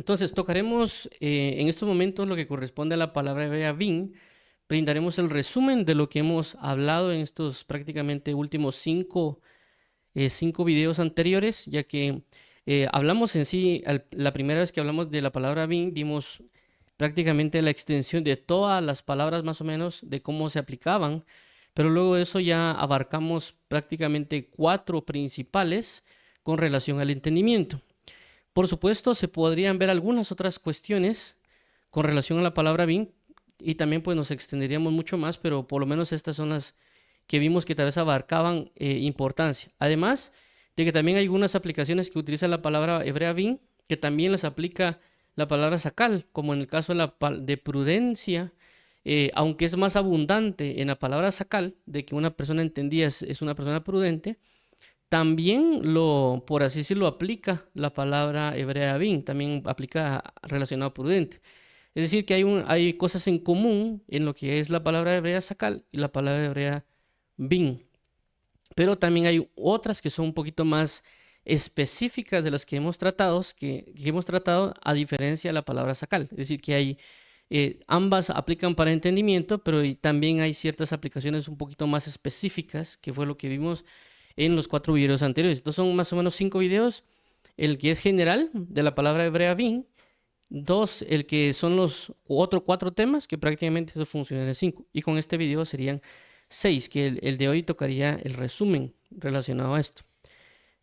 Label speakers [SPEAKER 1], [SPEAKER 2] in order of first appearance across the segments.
[SPEAKER 1] Entonces, tocaremos en estos momentos lo que corresponde a la palabra hebrea bin. Brindaremos el resumen de lo que hemos hablado en estos prácticamente últimos cinco videos anteriores, ya que hablamos en sí, la primera vez que hablamos de la palabra bin, vimos prácticamente la extensión de todas las palabras más o menos, de cómo se aplicaban, pero luego de eso ya abarcamos prácticamente cuatro principales con relación al entendimiento. Por supuesto, se podrían ver algunas otras cuestiones con relación a la palabra bin y también pues nos extenderíamos mucho más, pero por lo menos estas son las que vimos que tal vez abarcaban importancia. Además de que también hay algunas aplicaciones que utilizan la palabra hebrea bin, que también las aplica la palabra sakal, como en el caso de prudencia, aunque es más abundante en la palabra sakal, de que una persona entendía es una persona prudente, también por así decirlo, aplica la palabra hebrea bin, también aplica relacionado a prudente. Es decir, que hay cosas en común en lo que es la palabra hebrea sakal y la palabra hebrea bin. Pero también hay otras que son un poquito más específicas de las que hemos tratado, a diferencia de la palabra sakal. Es decir, que ambas aplican para entendimiento, pero también hay ciertas aplicaciones un poquito más específicas, que fue lo que vimos en los 4 videos anteriores. Estos son más o menos 5 videos. El que es general de la palabra hebrea bin. 2, el que son los otros 4 temas, que prácticamente eso funciona en 5. Y con este video serían 6, que el de hoy tocaría el resumen relacionado a esto.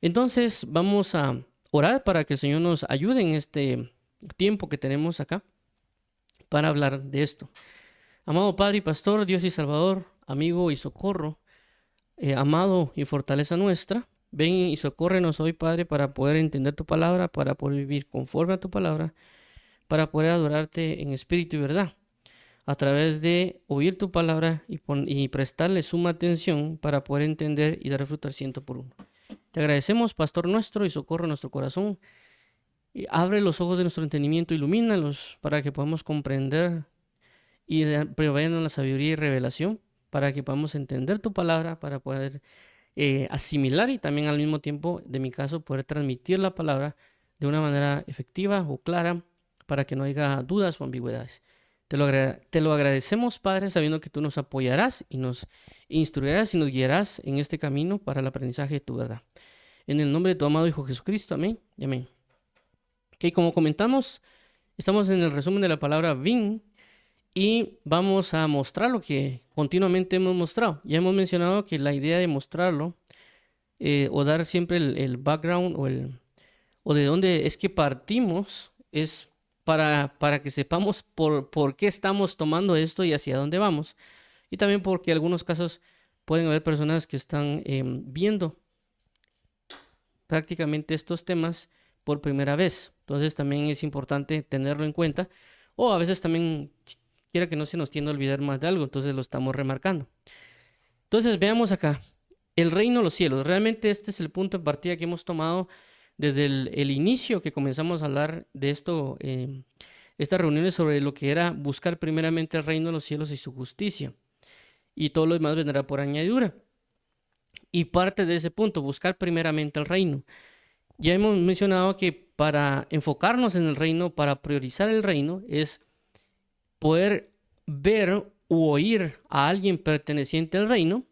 [SPEAKER 1] Entonces vamos a orar para que el Señor nos ayude en este tiempo que tenemos acá para hablar de esto. Amado Padre y Pastor, Dios y Salvador, amigo y socorro, amado y fortaleza nuestra, ven y socórrenos hoy, Padre, para poder entender tu palabra, para poder vivir conforme a tu palabra, para poder adorarte en espíritu y verdad, a través de oír tu palabra y prestarle suma atención para poder entender y dar fruto al 100%. Te agradecemos, Pastor nuestro, y socorre nuestro corazón. Y abre los ojos de nuestro entendimiento, ilumínalos para que podamos comprender y proveernos la sabiduría y revelación para que podamos entender tu palabra, para poder asimilar y también al mismo tiempo, de mi caso, poder transmitir la palabra de una manera efectiva o clara para que no haya dudas o ambigüedades. Te lo agradecemos, Padre, sabiendo que tú nos apoyarás y nos instruirás y nos guiarás en este camino para el aprendizaje de tu verdad. En el nombre de tu amado Hijo Jesucristo, amén y amén. Ok, como comentamos, estamos en el resumen de la palabra bin y vamos a mostrar lo que continuamente hemos mostrado. Ya hemos mencionado que la idea de mostrarlo o dar siempre el background o de dónde es que partimos es para que sepamos por qué estamos tomando esto y hacia dónde vamos. Y también porque en algunos casos pueden haber personas que están viendo prácticamente estos temas por primera vez. Entonces también es importante tenerlo en cuenta. O a veces también quiera que no se nos tienda a olvidar más de algo, entonces lo estamos remarcando. Entonces veamos acá, el reino de los cielos. Realmente este es el punto de partida que hemos tomado desde el inicio que comenzamos a hablar de esto, estas reuniones sobre lo que era buscar primeramente el reino de los cielos y su justicia. Y todo lo demás vendrá por añadidura. Y parte de ese punto, buscar primeramente el reino. Ya hemos mencionado que para enfocarnos en el reino, para priorizar el reino, es poder ver u oír a alguien perteneciente al reino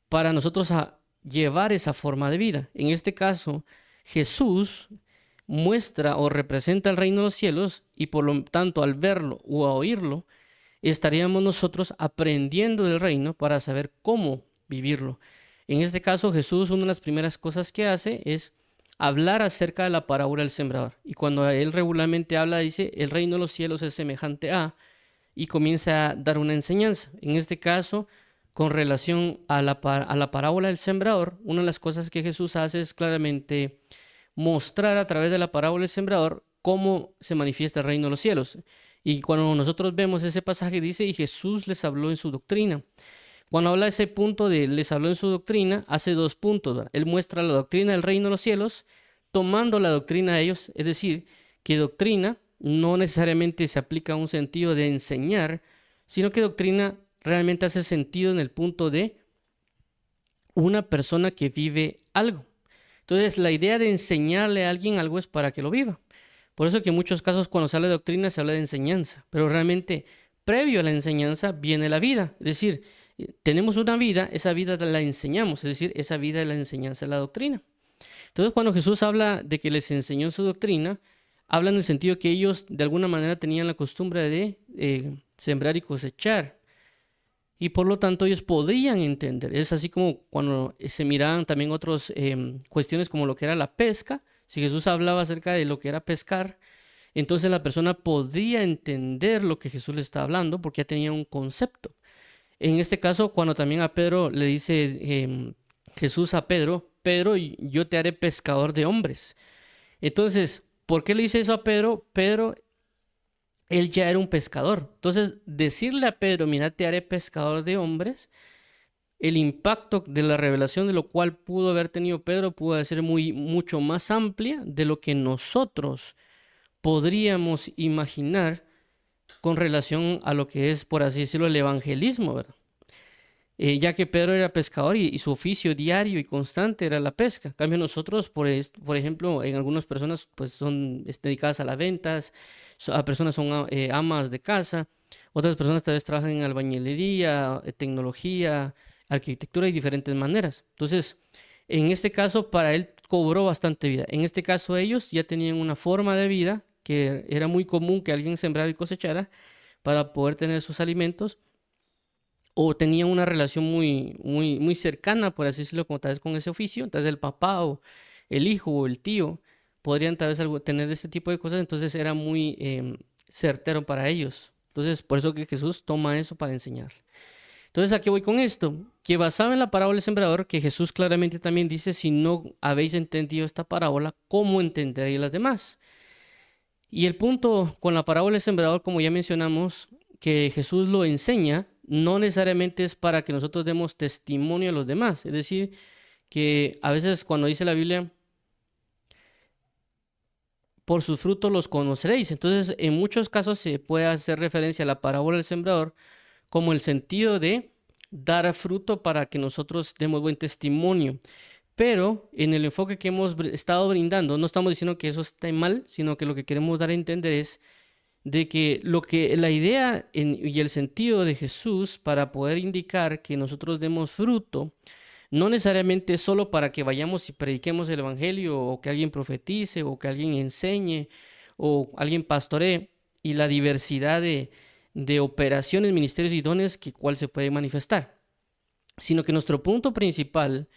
[SPEAKER 1] para nosotros llevar esa forma de vida. En este caso, Jesús muestra o representa el reino de los cielos y por lo tanto al verlo o a oírlo, estaríamos nosotros aprendiendo del reino para saber cómo vivirlo. En este caso, Jesús, una de las primeras cosas que hace es hablar acerca de la parábola del sembrador. Y cuando él regularmente habla, dice, el reino de los cielos es semejante a, y comienza a dar una enseñanza. En este caso, con relación a la parábola del sembrador, una de las cosas que Jesús hace es claramente mostrar a través de la parábola del sembrador cómo se manifiesta el reino de los cielos. Y cuando nosotros vemos ese pasaje, dice, y Jesús les habló en su doctrina. Cuando habla de ese punto de les habló en su doctrina, hace 2 puntos, ¿verdad? Él muestra la doctrina del reino de los cielos, tomando la doctrina de ellos, es decir, que doctrina no necesariamente se aplica a un sentido de enseñar, sino que doctrina realmente hace sentido en el punto de una persona que vive algo. Entonces, la idea de enseñarle a alguien algo es para que lo viva. Por eso que en muchos casos cuando se habla de doctrina se habla de enseñanza, pero realmente previo a la enseñanza viene la vida. Es decir, tenemos una vida, esa vida la enseñamos, es decir, esa vida es la enseñanza de la doctrina. Entonces, cuando Jesús habla de que les enseñó su doctrina, habla en el sentido que ellos de alguna manera tenían la costumbre de sembrar y cosechar. Y por lo tanto ellos podían entender. Es así como cuando se miraban también otras cuestiones como lo que era la pesca. Si Jesús hablaba acerca de lo que era pescar, entonces la persona podía entender lo que Jesús le está hablando porque ya tenía un concepto. En este caso, cuando también a Pedro le dice Jesús a Pedro, Pedro, yo te haré pescador de hombres. Entonces, ¿por qué le dice eso a Pedro? Pedro, él ya era un pescador. Entonces, decirle a Pedro, mira, te haré pescador de hombres, el impacto de la revelación de lo cual pudo haber tenido Pedro pudo ser mucho más amplia de lo que nosotros podríamos imaginar con relación a lo que es, por así decirlo, el evangelismo, ¿verdad? Ya que Pedro era pescador y su oficio diario y constante era la pesca. En cambio nosotros, por ejemplo, en algunas personas pues son dedicadas a las ventas, a personas son amas de casa, otras personas tal vez trabajan en albañilería, tecnología, arquitectura y diferentes maneras. Entonces, en este caso, para él cobró bastante vida. En este caso, ellos ya tenían una forma de vida que era muy común que alguien sembrara y cosechara para poder tener sus alimentos, o tenían una relación muy cercana, por así decirlo, como tal vez con ese oficio. Entonces el papá o el hijo o el tío podrían tal vez tener ese tipo de cosas, entonces era muy certero para ellos. Entonces por eso que Jesús toma eso para enseñar. Entonces, ¿a qué voy con esto? Que basado en la parábola del sembrador, que Jesús claramente también dice, si no habéis entendido esta parábola, ¿cómo entenderéis las demás? Y el punto con la parábola del sembrador, como ya mencionamos, que Jesús lo enseña, no necesariamente es para que nosotros demos testimonio a los demás. Es decir, que a veces cuando dice la Biblia, por sus frutos los conoceréis. Entonces, en muchos casos se puede hacer referencia a la parábola del sembrador como el sentido de dar fruto para que nosotros demos buen testimonio. Pero en el enfoque que hemos estado brindando, no estamos diciendo que eso esté mal, sino que lo que queremos dar a entender es de que la idea y el sentido de Jesús para poder indicar que nosotros demos fruto, no necesariamente es solo para que vayamos y prediquemos el evangelio, o que alguien profetice, o que alguien enseñe, o alguien pastoree, y la diversidad de operaciones, ministerios y dones que cual se puede manifestar, sino que nuestro punto principal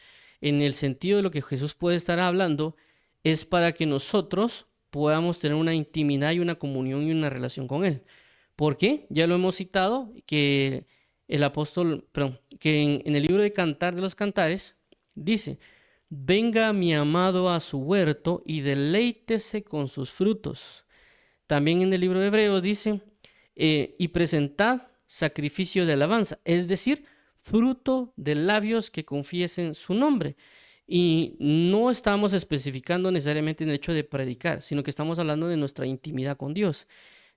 [SPEAKER 1] en el sentido de lo que Jesús puede estar hablando es para que nosotros podamos tener una intimidad y una comunión y una relación con Él. ¿Por qué? Ya lo hemos citado, que el apóstol, perdón, que en el libro de Cantar de los Cantares dice, venga mi amado a su huerto y deleítese con sus frutos. También en el libro de Hebreos dice, y presentad sacrificio de alabanza, es decir, fruto de labios que confiesen su nombre. Y no estamos especificando necesariamente en el hecho de predicar, sino que estamos hablando de nuestra intimidad con Dios,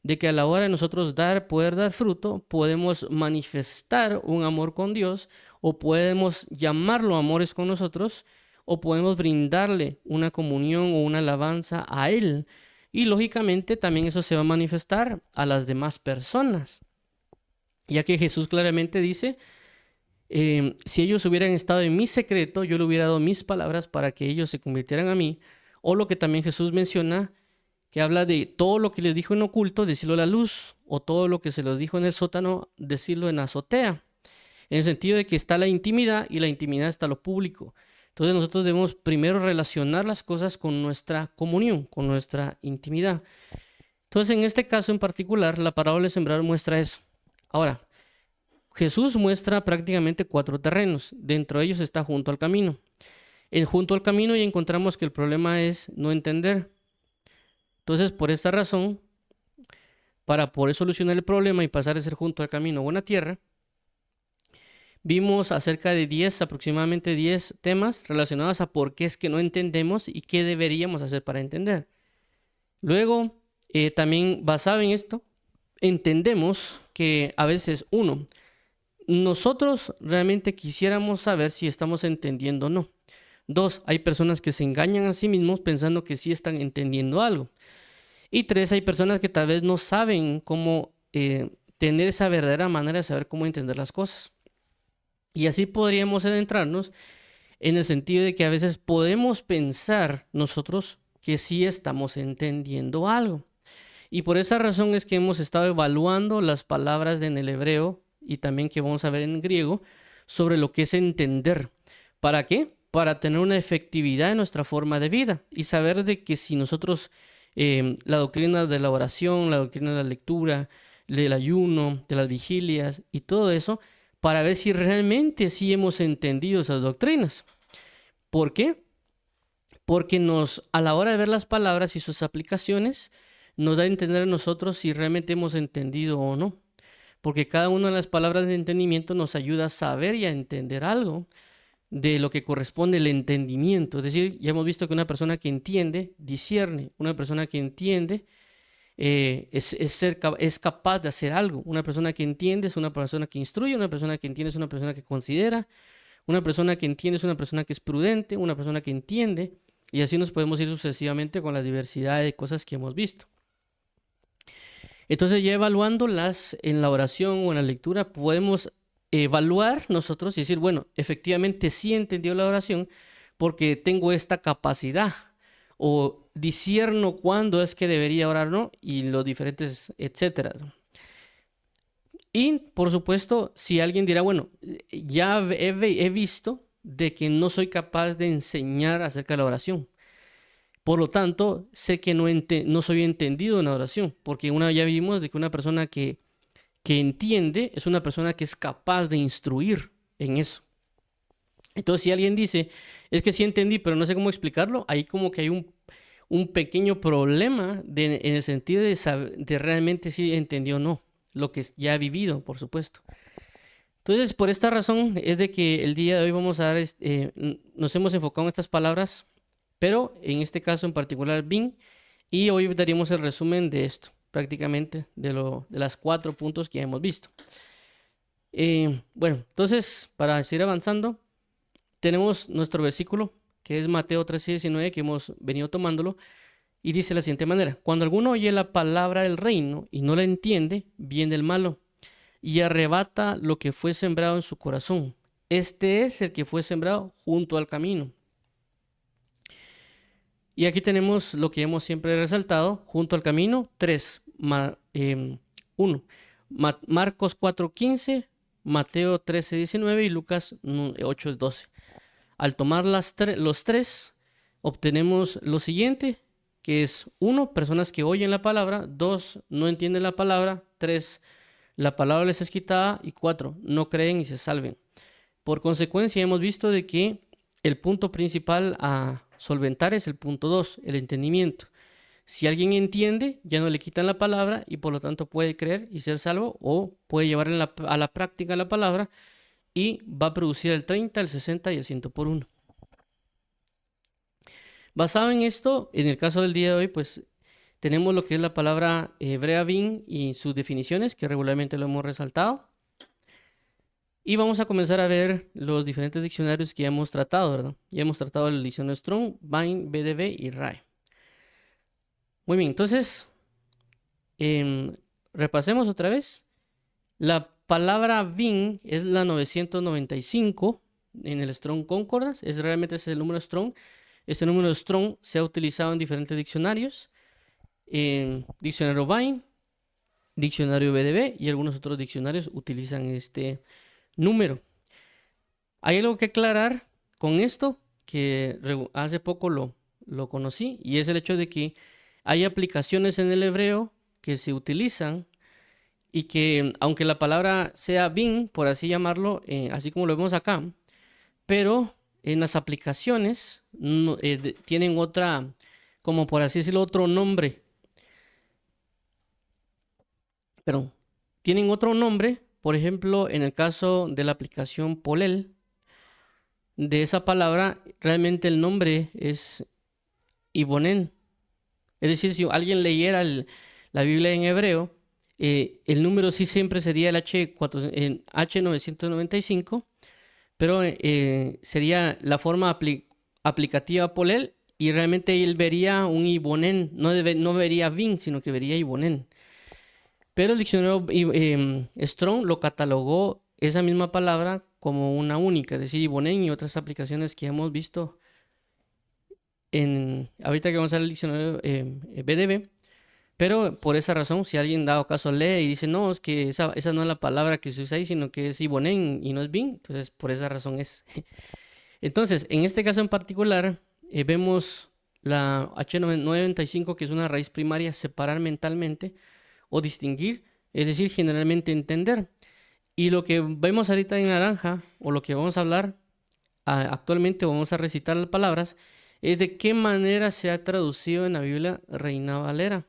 [SPEAKER 1] de que a la hora de nosotros poder dar fruto, podemos manifestar un amor con Dios, o podemos llamarlo amores con nosotros, o podemos brindarle una comunión o una alabanza a Él. Y lógicamente también eso se va a manifestar a las demás personas, ya que Jesús claramente dice, si ellos hubieran estado en mi secreto, yo le hubiera dado mis palabras para que ellos se convirtieran a mí. O lo que también Jesús menciona, que habla de todo lo que les dijo en oculto, decirlo a la luz, o todo lo que se los dijo en el sótano, decirlo en azotea. En el sentido de que está la intimidad, y la intimidad está lo público. Entonces nosotros debemos primero relacionar las cosas con nuestra comunión, con nuestra intimidad. Entonces en este caso en particular, la parábola del sembrador muestra eso. Ahora, Jesús muestra prácticamente 4 terrenos. Dentro de ellos está junto al camino. Junto al camino ya encontramos que el problema es no entender. Entonces, por esta razón, para poder solucionar el problema y pasar de ser junto al camino a buena tierra, vimos acerca de aproximadamente 10 temas relacionados a por qué es que no entendemos y qué deberíamos hacer para entender. Luego, también basado en esto, entendemos que a veces, nosotros realmente quisiéramos saber si estamos entendiendo o no. 2, hay personas que se engañan a sí mismos pensando que sí están entendiendo algo. Y tres, hay personas que tal vez no saben cómo tener esa verdadera manera de saber cómo entender las cosas. Y así podríamos adentrarnos en el sentido de que a veces podemos pensar nosotros que sí estamos entendiendo algo. Y por esa razón es que hemos estado evaluando las palabras en el hebreo y también que vamos a ver en griego sobre lo que es entender. ¿Para qué? Para tener una efectividad en nuestra forma de vida y saber de que si nosotros la doctrina de la oración, la doctrina de la lectura, del ayuno, de las vigilias y todo eso, para ver si realmente sí hemos entendido esas doctrinas. ¿Por qué? Porque a la hora de ver las palabras y sus aplicaciones, nos da a entender a nosotros si realmente hemos entendido o no. Porque cada una de las palabras de entendimiento nos ayuda a saber y a entender algo de lo que corresponde el entendimiento. Es decir, ya hemos visto que una persona que entiende, discierne. Una persona que entiende es capaz de hacer algo. Una persona que entiende es una persona que instruye. Una persona que entiende es una persona que considera. Una persona que entiende es una persona que es prudente. Una persona que entiende. Y así nos podemos ir sucesivamente con la diversidad de cosas que hemos visto. Entonces, ya evaluándolas en la oración o en la lectura, podemos evaluar nosotros y decir, bueno, efectivamente sí entendió la oración porque tengo esta capacidad o discierno cuándo es que debería orar, ¿no? Y los diferentes, etcétera. Y, por supuesto, si alguien dirá, bueno, ya he visto de que no soy capaz de enseñar acerca de la oración. Por lo tanto, sé que no soy entendido en la oración, porque ya vimos de que una persona que entiende es una persona que es capaz de instruir en eso. Entonces, si alguien dice, es que sí entendí, pero no sé cómo explicarlo, ahí como que hay un pequeño problema en el sentido de realmente si entendió o no, lo que ya ha vivido, por supuesto. Entonces, por esta razón es de que el día de hoy vamos a dar, nos hemos enfocado en estas palabras, pero en este caso en particular, bin, y hoy daríamos el resumen de esto, prácticamente de las 4 puntos que hemos visto. Bueno, entonces, para seguir avanzando, tenemos nuestro versículo, que es Mateo 13:19, que hemos venido tomándolo, y dice de la siguiente manera: cuando alguno oye la palabra del reino y no la entiende, viene el malo y arrebata lo que fue sembrado en su corazón. Este es el que fue sembrado junto al camino. Y aquí tenemos lo que hemos siempre resaltado, junto al camino, 3, 1, Marcos 4:15, Mateo 13:19 y Lucas 8:12. Al tomar los tres, obtenemos lo siguiente, que es 1, personas que oyen la palabra; 2, no entienden la palabra; 3, la palabra les es quitada; y 4, no creen y se salven. Por consecuencia, hemos visto de que el punto principal a solventar es el punto 2, el entendimiento. Si alguien entiende, ya no le quitan la palabra y por lo tanto puede creer y ser salvo, o puede llevar a la práctica la palabra y va a producir el 30, el 60 y el 100 por 1. Basado en esto, en el caso del día de hoy, pues tenemos lo que es la palabra hebrea bin y sus definiciones, que regularmente lo hemos resaltado. Y vamos a comenzar a ver los diferentes diccionarios que ya hemos tratado, ¿verdad? Ya hemos tratado el diccionario Strong, Vine, BDB y RAE. Muy bien, entonces, repasemos otra vez. La palabra bin es la 995 en el Strong Concordance. Realmente es el número Strong. Este número Strong se ha utilizado en diferentes diccionarios. Diccionario Vine, diccionario BDB y algunos otros diccionarios utilizan este número. Hay algo que aclarar con esto, que hace poco lo conocí, y es el hecho de que hay aplicaciones en el hebreo que se utilizan y que, aunque la palabra sea bin, por así llamarlo, así como lo vemos acá, pero en las aplicaciones tienen otra, como por así decirlo, otro nombre. Pero tienen otro nombre. Por ejemplo, en el caso de la aplicación Polel, de esa palabra, realmente el nombre es Ibonen. Es decir, si alguien leyera la Biblia en hebreo, el número sí siempre sería el H995, pero sería la forma aplicativa Polel y realmente él vería un ibonen, no vería bin, sino que vería ibonen. Pero el diccionario Strong lo catalogó esa misma palabra como una única, es decir, ibonen y otras aplicaciones que hemos visto ahorita que vamos a ver el diccionario BDB. Pero por esa razón, si alguien dado caso lee y dice, no, es que esa no es la palabra que se usa ahí, sino que es ibonen y no es bin, entonces por esa razón es. Entonces, en este caso en particular, vemos la H995, que es una raíz primaria, separar mentalmente o distinguir, es decir, generalmente entender. Y lo que vemos ahorita en naranja, o lo que vamos a hablar actualmente, o vamos a recitar las palabras, es de qué manera se ha traducido en la Biblia Reina Valera.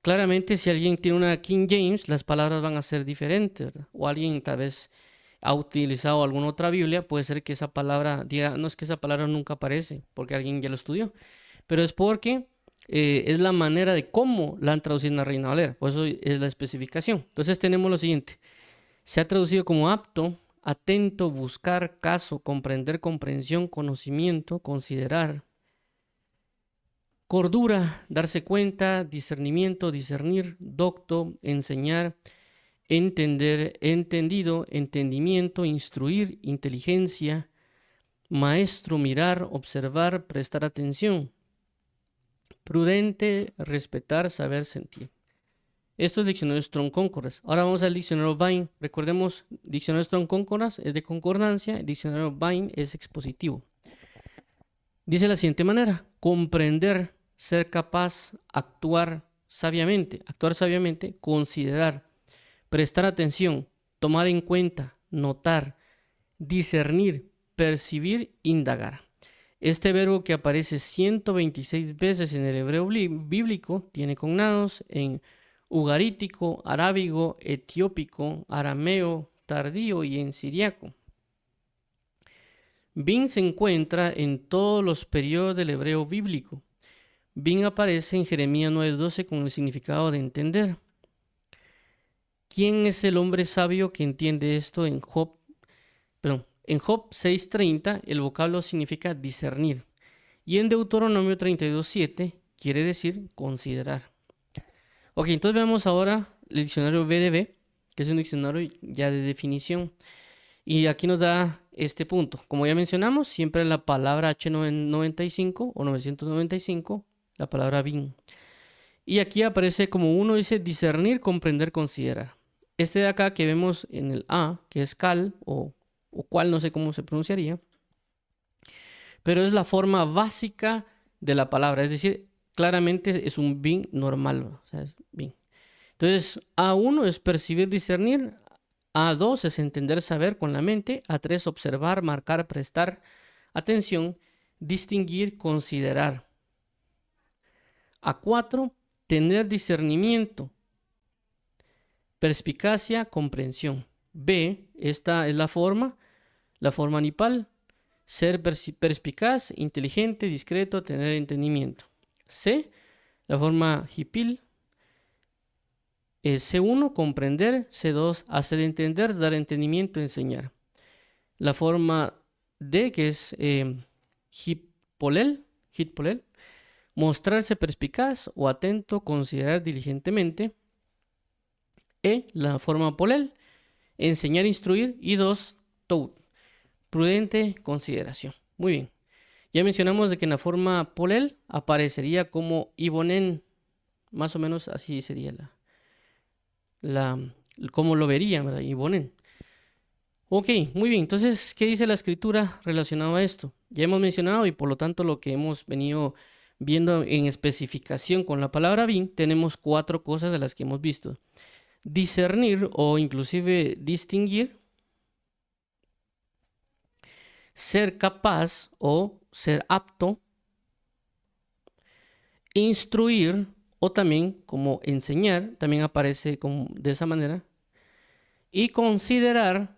[SPEAKER 1] Claramente, si alguien tiene una King James, las palabras van a ser diferentes, ¿verdad? O alguien tal vez ha utilizado alguna otra Biblia, puede ser que esa palabra diga, no es que esa palabra nunca aparece, porque alguien ya lo estudió, pero es porque es la manera de cómo la han traducido en la Reina Valera, por eso es la especificación. Entonces tenemos lo siguiente, se ha traducido como apto, atento, buscar, caso, comprender, comprensión, conocimiento, considerar. Cordura, darse cuenta, discernimiento, discernir, docto, enseñar, entender, entendido, entendimiento, instruir, inteligencia, maestro, mirar, observar, prestar atención, prudente, respetar, saber, sentir. Esto es el diccionario Strong Concordance. Ahora vamos al diccionario Vine. Recordemos, diccionario Strong Concordance es de concordancia, el diccionario Vine es expositivo. Dice de la siguiente manera, comprender, ser capaz, actuar sabiamente, considerar, prestar atención, tomar en cuenta, notar, discernir, percibir, indagar. Este verbo que aparece 126 veces en el hebreo bíblico tiene cognados en ugarítico, arábigo, etiópico, arameo, tardío y en siriaco. Bin se encuentra en todos los periodos del hebreo bíblico. Bin aparece en Jeremías 9:12 con el significado de entender. ¿Quién es el hombre sabio que entiende esto? En Job 6:30 el vocablo significa discernir. Y en Deuteronomio 32:7 quiere decir considerar. Ok, entonces veamos ahora el diccionario BDB, que es un diccionario ya de definición. Y aquí nos da este punto. Como ya mencionamos, siempre la palabra H95 o 995, la palabra bin. Y aquí aparece como uno dice discernir, comprender, considerar. Este de acá que vemos en el A, que es cal o cual, no sé cómo se pronunciaría, pero es la forma básica de la palabra. Es decir, claramente es un bin normal. O sea, es bin. Entonces, A1 es percibir, discernir. A2 es entender, saber con la mente. A3, observar, marcar, prestar atención, distinguir, considerar. A4, tener discernimiento, perspicacia, comprensión. B, esta es la forma nipal, ser perspicaz, inteligente, discreto, tener entendimiento. C, la forma hipil. C1, comprender. C2, hacer entender, dar entendimiento, enseñar. La forma D, que es hitpolel, mostrarse perspicaz o atento, considerar diligentemente. E, la forma polel, enseñar, instruir. Y 2, tout, prudente, consideración. Muy bien. Ya mencionamos de que en la forma polel aparecería como ibonen. Más o menos así sería cómo lo vería, ¿verdad? Ibonen. Ok, muy bien. Entonces, ¿qué dice la escritura relacionado a esto? Ya hemos mencionado y por lo tanto lo que hemos venido viendo en especificación con la palabra bin, tenemos 4 cosas de las que hemos visto. Discernir o inclusive distinguir, ser capaz o ser apto, instruir o también como enseñar, también aparece de esa manera, y considerar,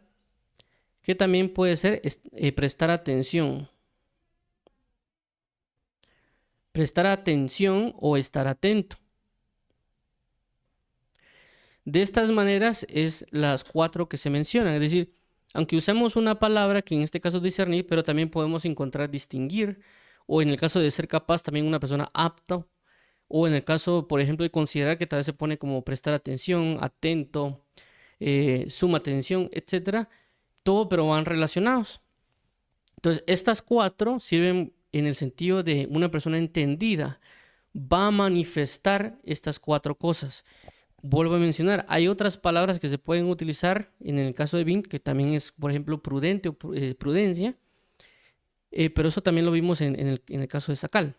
[SPEAKER 1] que también puede ser prestar atención. Prestar atención o estar atento. De estas maneras es las 4 que se mencionan, es decir, aunque usamos una palabra que en este caso es discernir, pero también podemos encontrar distinguir o en el caso de ser capaz, también una persona apta, o en el caso, por ejemplo, de considerar que tal vez se pone como prestar atención, atento, suma atención, etcétera, todo, pero van relacionados. Entonces, estas cuatro sirven en el sentido de una persona entendida va a manifestar estas cuatro cosas. Vuelvo a mencionar, hay otras palabras que se pueden utilizar en el caso de Bing, que también es, por ejemplo, prudente o prudencia, pero eso también lo vimos en el caso de Sakal.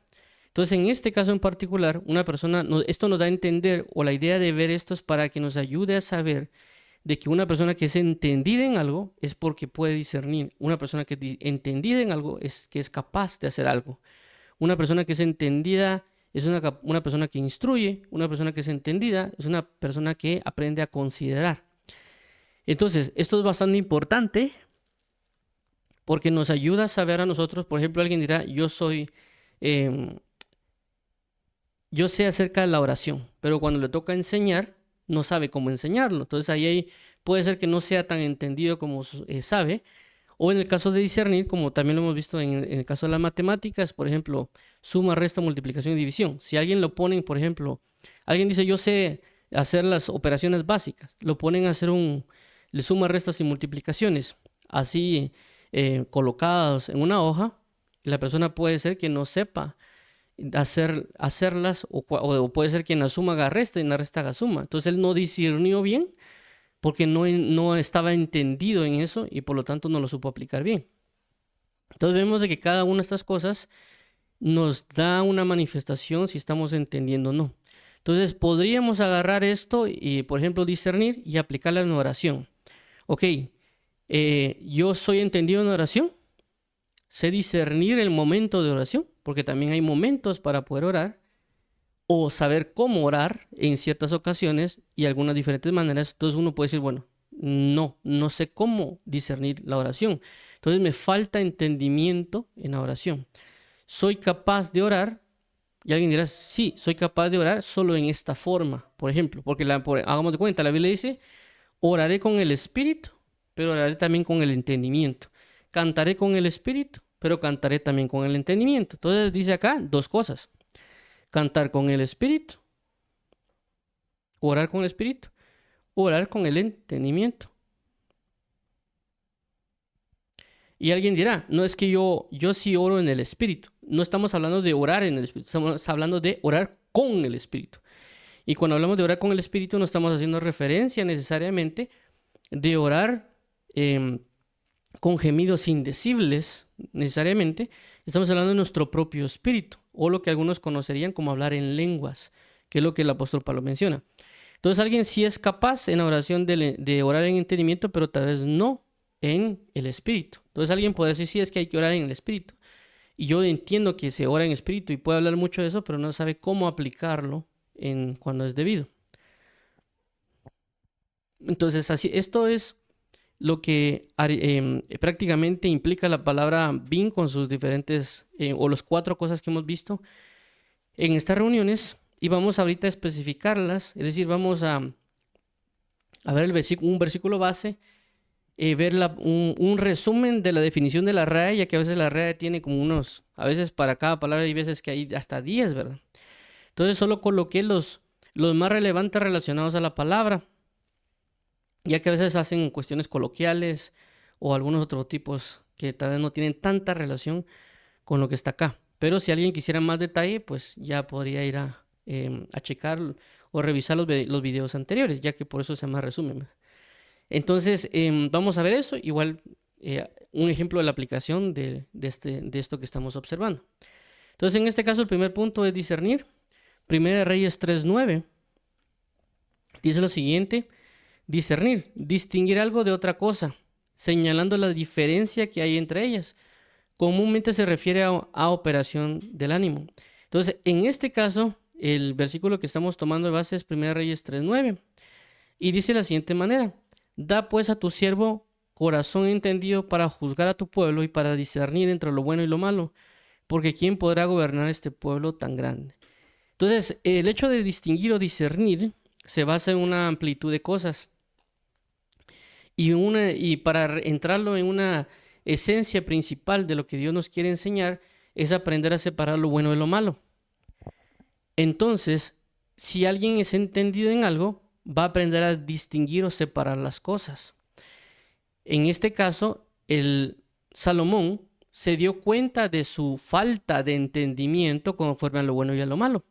[SPEAKER 1] Entonces, en este caso en particular, una persona, esto nos da a entender, o la idea de ver esto es para que nos ayude a saber de que una persona que es entendida en algo es porque puede discernir. Una persona que es entendida en algo es que es capaz de hacer algo. Una persona que es entendida es una persona que instruye. Una persona que es entendida es una persona que aprende a considerar. Entonces, esto es bastante importante porque nos ayuda a saber a nosotros. Por ejemplo, alguien dirá, yo sé acerca de la oración, pero cuando le toca enseñar, no sabe cómo enseñarlo. Entonces ahí puede ser que no sea tan entendido como sabe. O en el caso de discernir, como también lo hemos visto en el caso de las matemáticas, por ejemplo, suma, resta, multiplicación y división. Si alguien lo ponen, por ejemplo, alguien dice, yo sé hacer las operaciones básicas, lo ponen a hacer le suma, restas y multiplicaciones, así colocados en una hoja, la persona puede ser que no sepa hacerlas, o puede ser que en la suma haga resta y en la resta haga suma. Entonces él no discernió bien porque no estaba entendido en eso y por lo tanto no lo supo aplicar bien. Entonces vemos de que cada una de estas cosas nos da una manifestación si estamos entendiendo o no. Entonces podríamos agarrar esto y, por ejemplo, discernir y aplicarla en oración. Ok, yo soy entendido en oración, sé discernir el momento de oración, porque también hay momentos para poder orar, o saber cómo orar en ciertas ocasiones y algunas diferentes maneras. Entonces uno puede decir, bueno, no sé cómo discernir la oración. Entonces me falta entendimiento en la oración. ¿Soy capaz de orar? Y alguien dirá, sí, soy capaz de orar solo en esta forma, por ejemplo, porque hagamos de cuenta, la Biblia dice, oraré con el espíritu, pero oraré también con el entendimiento. Cantaré con el espíritu, pero cantaré también con el entendimiento. Entonces dice acá dos cosas: cantar con el espíritu, orar con el espíritu, orar con el entendimiento. Y alguien dirá, no es que yo sí oro en el espíritu. No estamos hablando de orar en el espíritu, estamos hablando de orar con el espíritu. Y cuando hablamos de orar con el espíritu, no estamos haciendo referencia necesariamente de orar con gemidos indecibles, necesariamente. Estamos hablando de nuestro propio espíritu, o lo que algunos conocerían como hablar en lenguas, que es lo que el apóstol Pablo menciona. Entonces alguien sí es capaz en la oración de orar en entendimiento, pero tal vez no en el espíritu. Entonces alguien puede decir, sí, es que hay que orar en el espíritu. Y yo entiendo que se ora en espíritu y puede hablar mucho de eso, pero no sabe cómo aplicarlo cuando es debido. Entonces, esto es lo que prácticamente implica la palabra BIN con sus diferentes, o las cuatro cosas que hemos visto en estas reuniones, y vamos ahorita a especificarlas, es decir, vamos a ver un versículo base, ver un resumen de la definición de la RAE, ya que a veces la RAE tiene como a veces para cada palabra hay veces que hay hasta 10, ¿verdad? Entonces solo coloqué los más relevantes relacionados a la palabra, ya que a veces hacen cuestiones coloquiales o algunos otros tipos que tal vez no tienen tanta relación con lo que está acá. Pero si alguien quisiera más detalle, pues ya podría ir a checar o revisar los videos anteriores, ya que por eso se llama resumen. Entonces, vamos a ver eso, igual un ejemplo de la aplicación de esto que estamos observando. Entonces, en este caso, el primer punto es discernir. Primera de Reyes 3:9 dice lo siguiente: discernir, distinguir algo de otra cosa, señalando la diferencia que hay entre ellas. Comúnmente se refiere a operación del ánimo. Entonces, en este caso, el versículo que estamos tomando de base es 1 Reyes 3:9. Y dice de la siguiente manera: da pues a tu siervo corazón entendido para juzgar a tu pueblo y para discernir entre lo bueno y lo malo, porque ¿quién podrá gobernar este pueblo tan grande? Entonces, el hecho de distinguir o discernir se basa en una amplitud de cosas. Y para entrarlo en una esencia principal de lo que Dios nos quiere enseñar, es aprender a separar lo bueno de lo malo. Entonces, si alguien es entendido en algo, va a aprender a distinguir o separar las cosas. En este caso, el Salomón se dio cuenta de su falta de entendimiento conforme a lo bueno y a lo malo,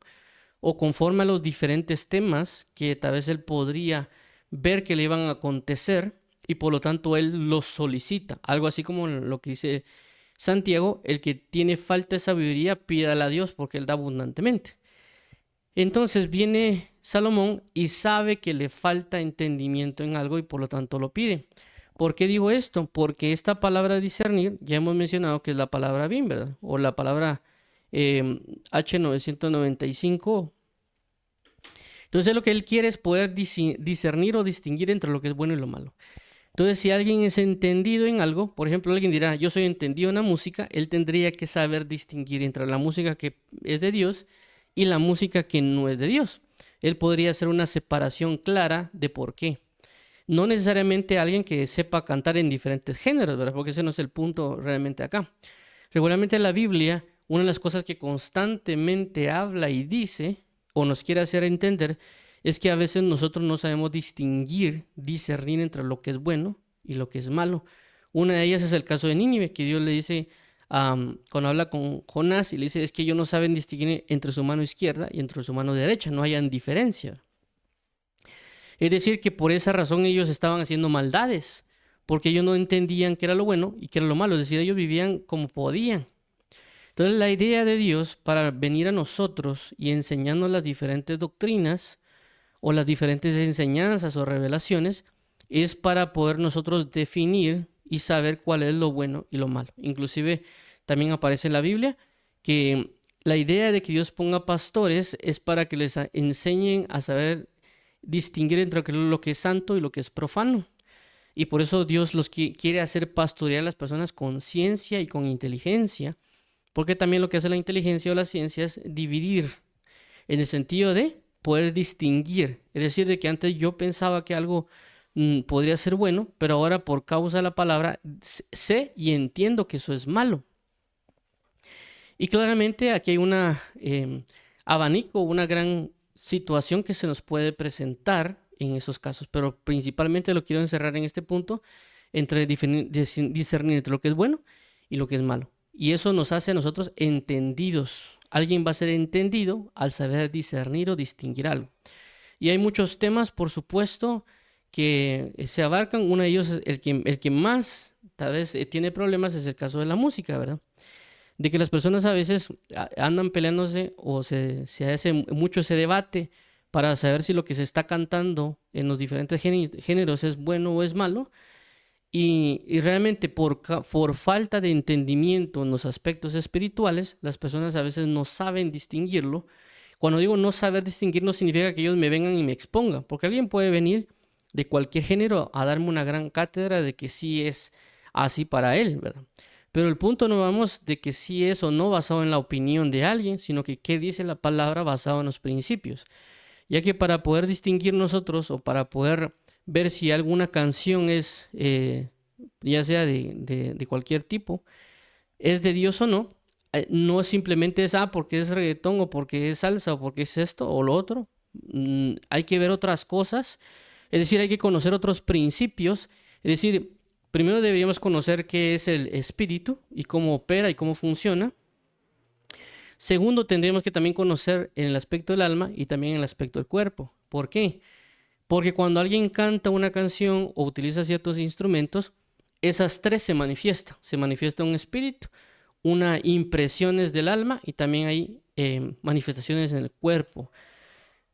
[SPEAKER 1] o conforme a los diferentes temas que tal vez él podría ver que le iban a acontecer y por lo tanto él los solicita. Algo así como lo que dice Santiago: el que tiene falta de sabiduría, pídala a Dios porque él da abundantemente. Entonces viene Salomón y sabe que le falta entendimiento en algo y por lo tanto lo pide. ¿Por qué digo esto? Porque esta palabra discernir, ya hemos mencionado que es la palabra bin, ¿verdad? O la palabra H995. Entonces lo que él quiere es poder discernir o distinguir entre lo que es bueno y lo malo. Entonces, si alguien es entendido en algo, por ejemplo, alguien dirá, yo soy entendido en la música, él tendría que saber distinguir entre la música que es de Dios y la música que no es de Dios. Él podría hacer una separación clara de por qué. No necesariamente alguien que sepa cantar en diferentes géneros, ¿verdad? Porque ese no es el punto realmente acá. Regularmente la Biblia, una de las cosas que constantemente habla y dice, o nos quiere hacer entender, es que a veces nosotros no sabemos discernir entre lo que es bueno y lo que es malo. Una de ellas es el caso de Nínive, que Dios le dice, cuando habla con Jonás, y le dice, es que ellos no saben distinguir entre su mano izquierda y entre su mano derecha, no hayan diferencia. Es decir, que por esa razón ellos estaban haciendo maldades, porque ellos no entendían qué era lo bueno y qué era lo malo, es decir, ellos vivían como podían. Entonces la idea de Dios para venir a nosotros y enseñarnos las diferentes doctrinas o las diferentes enseñanzas o revelaciones es para poder nosotros definir y saber cuál es lo bueno y lo malo. Inclusive también aparece en la Biblia que la idea de que Dios ponga pastores es para que les enseñen a saber distinguir entre lo que es santo y lo que es profano. Y por eso Dios los quiere hacer pastorear a las personas con ciencia y con inteligencia, porque también lo que hace la inteligencia o la ciencia es dividir, en el sentido de poder distinguir. Es decir, de que antes yo pensaba que algo podría ser bueno, pero ahora por causa de la palabra sé y entiendo que eso es malo. Y claramente aquí hay una abanico, una gran situación que se nos puede presentar en esos casos, pero principalmente lo quiero encerrar en este punto entre discernir entre lo que es bueno y lo que es malo. Y eso nos hace a nosotros entendidos. Alguien va a ser entendido al saber discernir o distinguir algo. Y hay muchos temas, por supuesto, que se abarcan. Uno de ellos, el que más tal vez tiene problemas, es el caso de la música, ¿verdad? De que las personas a veces andan peleándose o se hace mucho ese debate para saber si lo que se está cantando en los diferentes géneros es bueno o es malo. Y realmente por falta de entendimiento en los aspectos espirituales, las personas a veces no saben distinguirlo. Cuando digo no saber distinguir, no significa que ellos me vengan y me expongan, porque alguien puede venir de cualquier género a darme una gran cátedra de que sí es así para él, ¿verdad? Pero el punto no vamos de que sí es o no basado en la opinión de alguien, sino que qué dice la palabra basado en los principios. Ya que para poder distinguir nosotros o para poder ver si alguna canción es, ya sea de cualquier tipo, es de Dios o no, no simplemente es porque es reggaetón o porque es salsa o porque es esto o lo otro. Hay que ver otras cosas, es decir, hay que conocer otros principios, es decir, primero deberíamos conocer qué es el espíritu y cómo opera y cómo funciona. Segundo, tendríamos que también conocer en el aspecto del alma y también en el aspecto del cuerpo. ¿Por qué? Porque cuando alguien canta una canción o utiliza ciertos instrumentos, esas tres se manifiestan. Se manifiesta un espíritu, unas impresiones del alma y también hay manifestaciones en el cuerpo.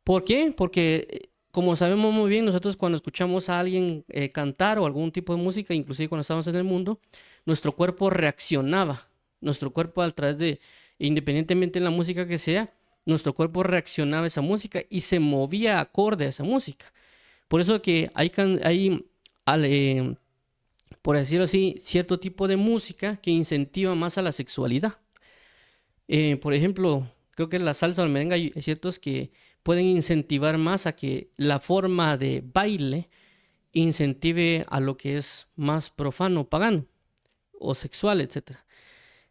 [SPEAKER 1] ¿Por qué? Porque como sabemos muy bien, nosotros cuando escuchamos a alguien cantar o algún tipo de música, inclusive cuando estábamos en el mundo, nuestro cuerpo reaccionaba. Nuestro cuerpo a través de, independientemente de la música que sea, nuestro cuerpo reaccionaba a esa música y se movía acorde a esa música. Por eso que hay por decirlo así, cierto tipo de música que incentiva más a la sexualidad. Por ejemplo, creo que la salsa o el merengue hay ciertos que pueden incentivar más a que la forma de baile incentive a lo que es más profano, pagano o sexual, etc.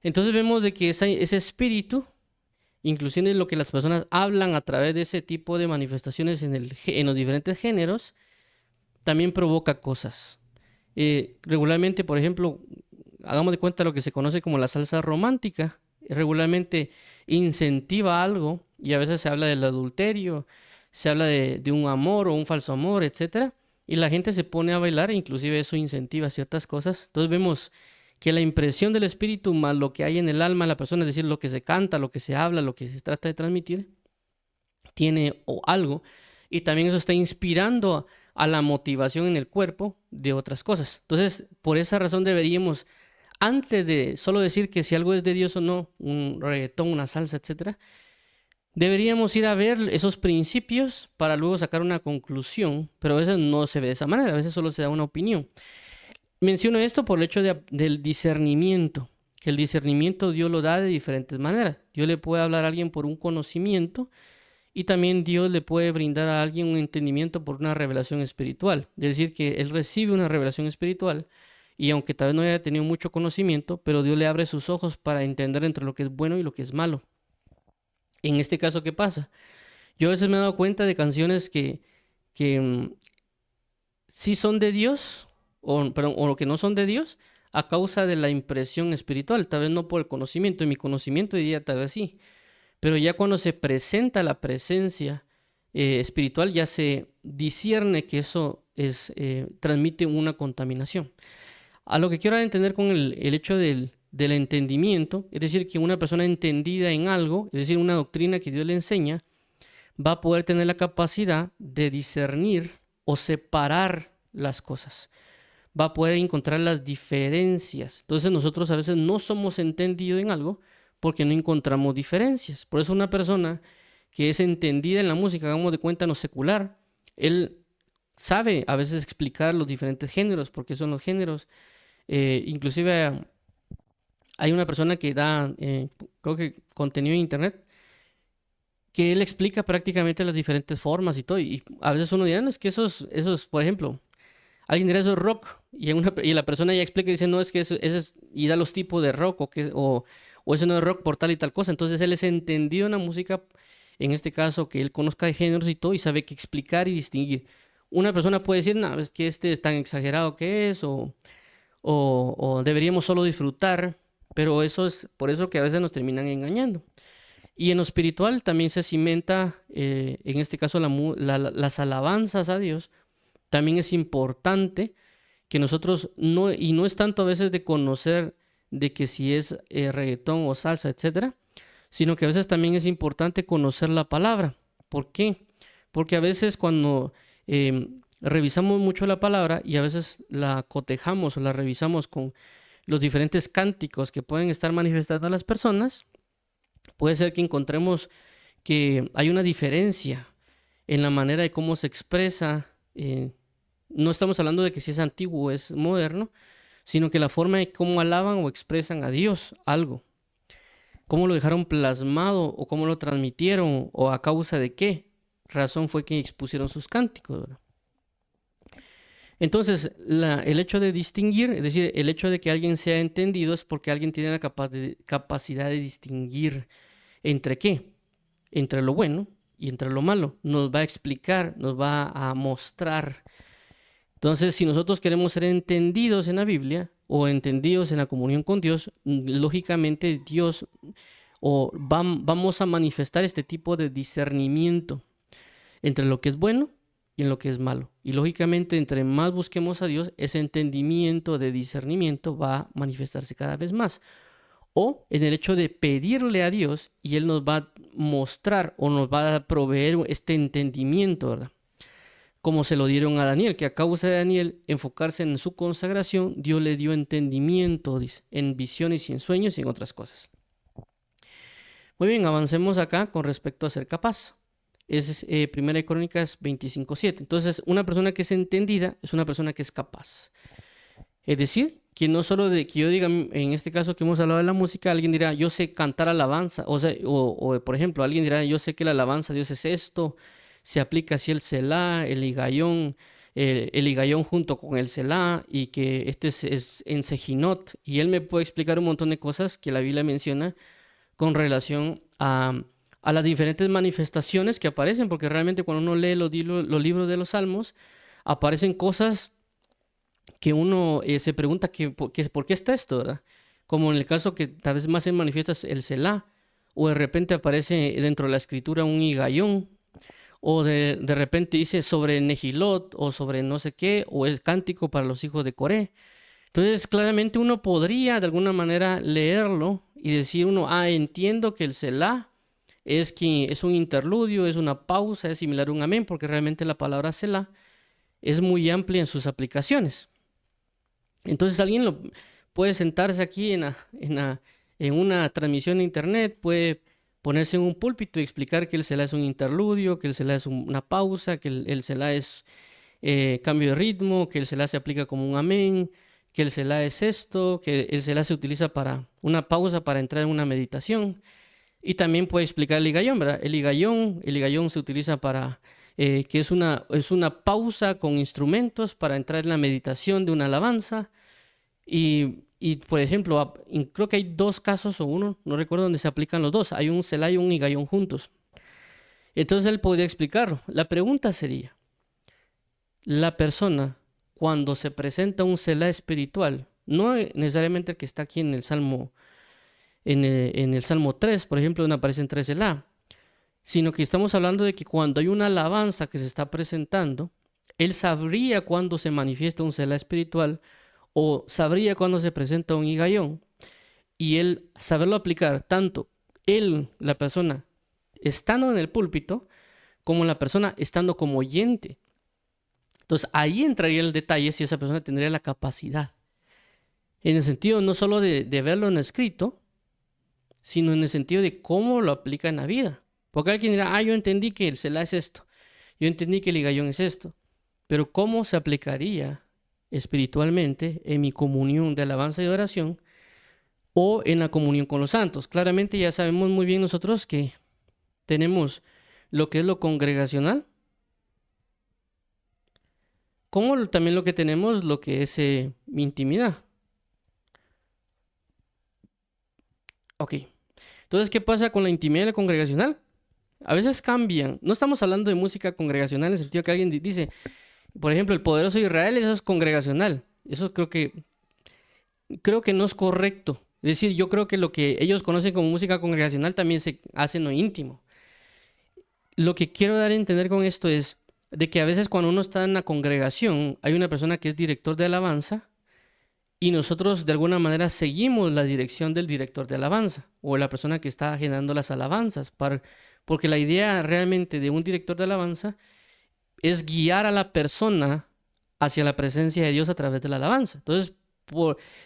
[SPEAKER 1] Entonces vemos de que ese espíritu, inclusive lo que las personas hablan a través de ese tipo de manifestaciones en los diferentes géneros, también provoca cosas. Regularmente, por ejemplo, hagamos de cuenta lo que se conoce como la salsa romántica. Regularmente incentiva algo y a veces se habla del adulterio, se habla de un amor o un falso amor, etcétera, y la gente se pone a bailar e inclusive eso incentiva ciertas cosas. Entonces vemos que la impresión del espíritu más lo que hay en el alma de la persona, es decir, lo que se canta, lo que se habla, lo que se trata de transmitir, tiene o algo, y también eso está inspirando a la motivación en el cuerpo de otras cosas. Entonces, por esa razón deberíamos, antes de solo decir que si algo es de Dios o no, un reggaetón, una salsa, etcétera, deberíamos ir a ver esos principios para luego sacar una conclusión, pero a veces no se ve de esa manera, a veces solo se da una opinión. Menciono esto por el hecho del discernimiento, que el discernimiento Dios lo da de diferentes maneras. Dios le puede hablar a alguien por un conocimiento y también Dios le puede brindar a alguien un entendimiento por una revelación espiritual. Es decir, que él recibe una revelación espiritual y aunque tal vez no haya tenido mucho conocimiento, pero Dios le abre sus ojos para entender entre lo que es bueno y lo que es malo. En este caso, ¿qué pasa? Yo a veces me he dado cuenta de canciones que sí son de Dios, o que no son de Dios, a causa de la impresión espiritual, tal vez no por el conocimiento. En mi conocimiento diría tal vez sí, pero ya cuando se presenta la presencia espiritual, ya se discierne que eso transmite una contaminación. A lo que quiero entender con el hecho del entendimiento, es decir, que una persona entendida en algo, es decir, una doctrina que Dios le enseña, va a poder tener la capacidad de discernir o separar las cosas. Va a poder encontrar las diferencias. Entonces nosotros a veces no somos entendidos en algo porque no encontramos diferencias. Por eso una persona que es entendida en la música, hagamos de cuenta en lo secular, él sabe a veces explicar los diferentes géneros, porque son los géneros. Inclusive hay una persona que da, creo que contenido en internet, que él explica prácticamente las diferentes formas y todo. Y a veces uno dirá, no, es que esos, por ejemplo, alguien dirá eso es rock, y la persona ya explica y dice, no, es que eso es, y da los tipos de rock, o eso no es rock por tal y tal cosa. Entonces él es entendido en la música, en este caso, que él conozca de géneros y todo, y sabe qué explicar y distinguir. Una persona puede decir, no, es que este es tan exagerado que es, o deberíamos solo disfrutar, pero eso es por eso que a veces nos terminan engañando. Y en lo espiritual también se cimenta, en este caso, las alabanzas a Dios. También es importante que nosotros no, y no es tanto a veces de conocer de que si es reggaetón o salsa, etcétera, sino que a veces también es importante conocer la palabra. ¿Por qué? Porque a veces cuando revisamos mucho la palabra y a veces la cotejamos o la revisamos con los diferentes cánticos que pueden estar manifestando a las personas, puede ser que encontremos que hay una diferencia en la manera de cómo se expresa. No estamos hablando de que si es antiguo o es moderno, sino que la forma de cómo alaban o expresan a Dios algo, cómo lo dejaron plasmado o cómo lo transmitieron o a causa de qué razón fue que expusieron sus cánticos, ¿verdad? Entonces, el hecho de distinguir, es decir, el hecho de que alguien sea entendido es porque alguien tiene la capacidad de distinguir entre qué, entre lo bueno y entre lo malo. Nos va a explicar, nos va a mostrar. Entonces, si nosotros queremos ser entendidos en la Biblia o entendidos en la comunión con Dios, lógicamente Dios vamos a manifestar este tipo de discernimiento entre lo que es bueno y en lo que es malo. Y lógicamente, entre más busquemos a Dios, ese entendimiento de discernimiento va a manifestarse cada vez más. O en el hecho de pedirle a Dios y Él nos va a mostrar o nos va a proveer este entendimiento, ¿verdad? Como se lo dieron a Daniel, que a causa de Daniel enfocarse en su consagración, Dios le dio entendimiento, dice, en visiones y en sueños y en otras cosas. Muy bien, avancemos acá con respecto a ser capaz. Es Primera de Crónicas 25:7. Entonces, una persona que es entendida es una persona que es capaz. Es decir, que no solo de que yo diga, en este caso que hemos hablado de la música, alguien dirá, yo sé cantar alabanza, o sea, por ejemplo, alguien dirá, yo sé que la alabanza a Dios es esto, se aplica así el Selah, el Higayón, el higayón junto con el Selah y que este es en Sejinot. Y él me puede explicar un montón de cosas que la Biblia menciona con relación a las diferentes manifestaciones que aparecen, porque realmente cuando uno lee los libros de los Salmos, aparecen cosas que uno se pregunta por qué está esto, ¿verdad? Como en el caso que tal vez más se manifiesta es el Selah, o de repente aparece dentro de la escritura un higayón, o de repente dice sobre Nehilot, o sobre no sé qué, o el cántico para los hijos de Coré. Entonces, claramente uno podría de alguna manera leerlo y decir uno, entiendo que el Selah es un interludio, es una pausa, es similar a un amén, porque realmente la palabra Selah es muy amplia en sus aplicaciones. Entonces, puede sentarse aquí en una transmisión de internet, puede ponerse en un púlpito y explicar que el Selah es un interludio, que el Selah es una pausa, que el Selah es cambio de ritmo, que el Selah se aplica como un amén, que el Selah es esto, que el Selah se utiliza para una pausa para entrar en una meditación. Y también puede explicar el higayón, ¿verdad? El higayón se utiliza para que es una pausa con instrumentos para entrar en la meditación de una alabanza. Por ejemplo, creo que hay dos casos o uno, no recuerdo dónde se aplican los dos. Hay un Selah y un higayón juntos. Entonces él podría explicarlo. La pregunta sería, la persona cuando se presenta un Selah espiritual, no necesariamente el que está aquí en el Salmo, en el Salmo 3, por ejemplo, donde aparecen tres Selah, sino que estamos hablando de que cuando hay una alabanza que se está presentando, él sabría cuándo se manifiesta un Selah espiritual o sabría cuándo se presenta un higayón, y él saberlo aplicar tanto la persona, estando en el púlpito, como la persona estando como oyente. Entonces ahí entraría el detalle si esa persona tendría la capacidad. En el sentido no solo de verlo en escrito, sino en el sentido de cómo lo aplica en la vida. Porque alguien dirá, yo entendí que el Selah es esto, yo entendí que el higayón es esto, pero ¿cómo se aplicaría espiritualmente en mi comunión de alabanza y oración o en la comunión con los santos? Claramente ya sabemos muy bien nosotros que tenemos lo que es lo congregacional, como también lo que tenemos, lo que es mi intimidad. Ok, entonces, ¿qué pasa con la intimidad y la congregacional? A veces cambian. No estamos hablando de música congregacional en el sentido que alguien dice, por ejemplo, el poderoso Israel, eso es congregacional. Eso creo que no es correcto. Es decir, yo creo que lo que ellos conocen como música congregacional también se hace en lo íntimo. Lo que quiero dar a entender con esto es de que a veces cuando uno está en la congregación, hay una persona que es director de alabanza y nosotros de alguna manera seguimos la dirección del director de alabanza o la persona que está generando las alabanzas, porque la idea realmente de un director de alabanza es guiar a la persona hacia la presencia de Dios a través de la alabanza. Entonces,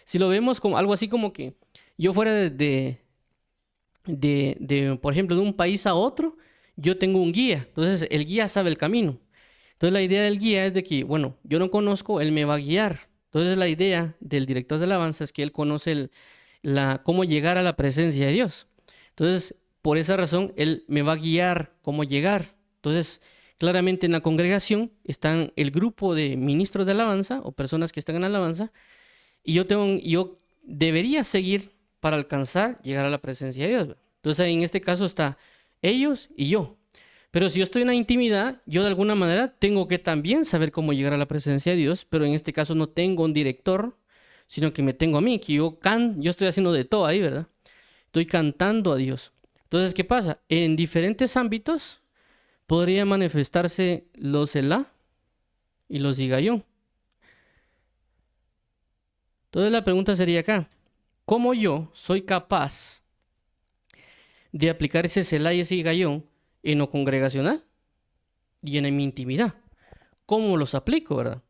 [SPEAKER 1] si lo vemos como algo así como que yo fuera por ejemplo, de un país a otro, yo tengo un guía. Entonces, el guía sabe el camino. Entonces, la idea del guía es de que, bueno, yo no conozco, él me va a guiar. Entonces, la idea del director de alabanza es que él conoce cómo llegar a la presencia de Dios. Entonces, por esa razón, él me va a guiar cómo llegar. Entonces, claramente en la congregación están el grupo de ministros de alabanza o personas que están en alabanza y yo debería seguir para alcanzar, llegar a la presencia de Dios. Entonces, en este caso está ellos y yo. Pero si yo estoy en la intimidad, yo de alguna manera tengo que también saber cómo llegar a la presencia de Dios, pero en este caso no tengo un director, sino que me tengo a mí, que yo estoy haciendo de todo ahí, ¿verdad? Estoy cantando a Dios. Entonces, ¿qué pasa? En diferentes ámbitos podría manifestarse los Selah y los higayón. Entonces la pregunta sería acá, ¿cómo yo soy capaz de aplicar ese Selah y ese higayón en lo congregacional y en mi intimidad? ¿Cómo los aplico, verdad?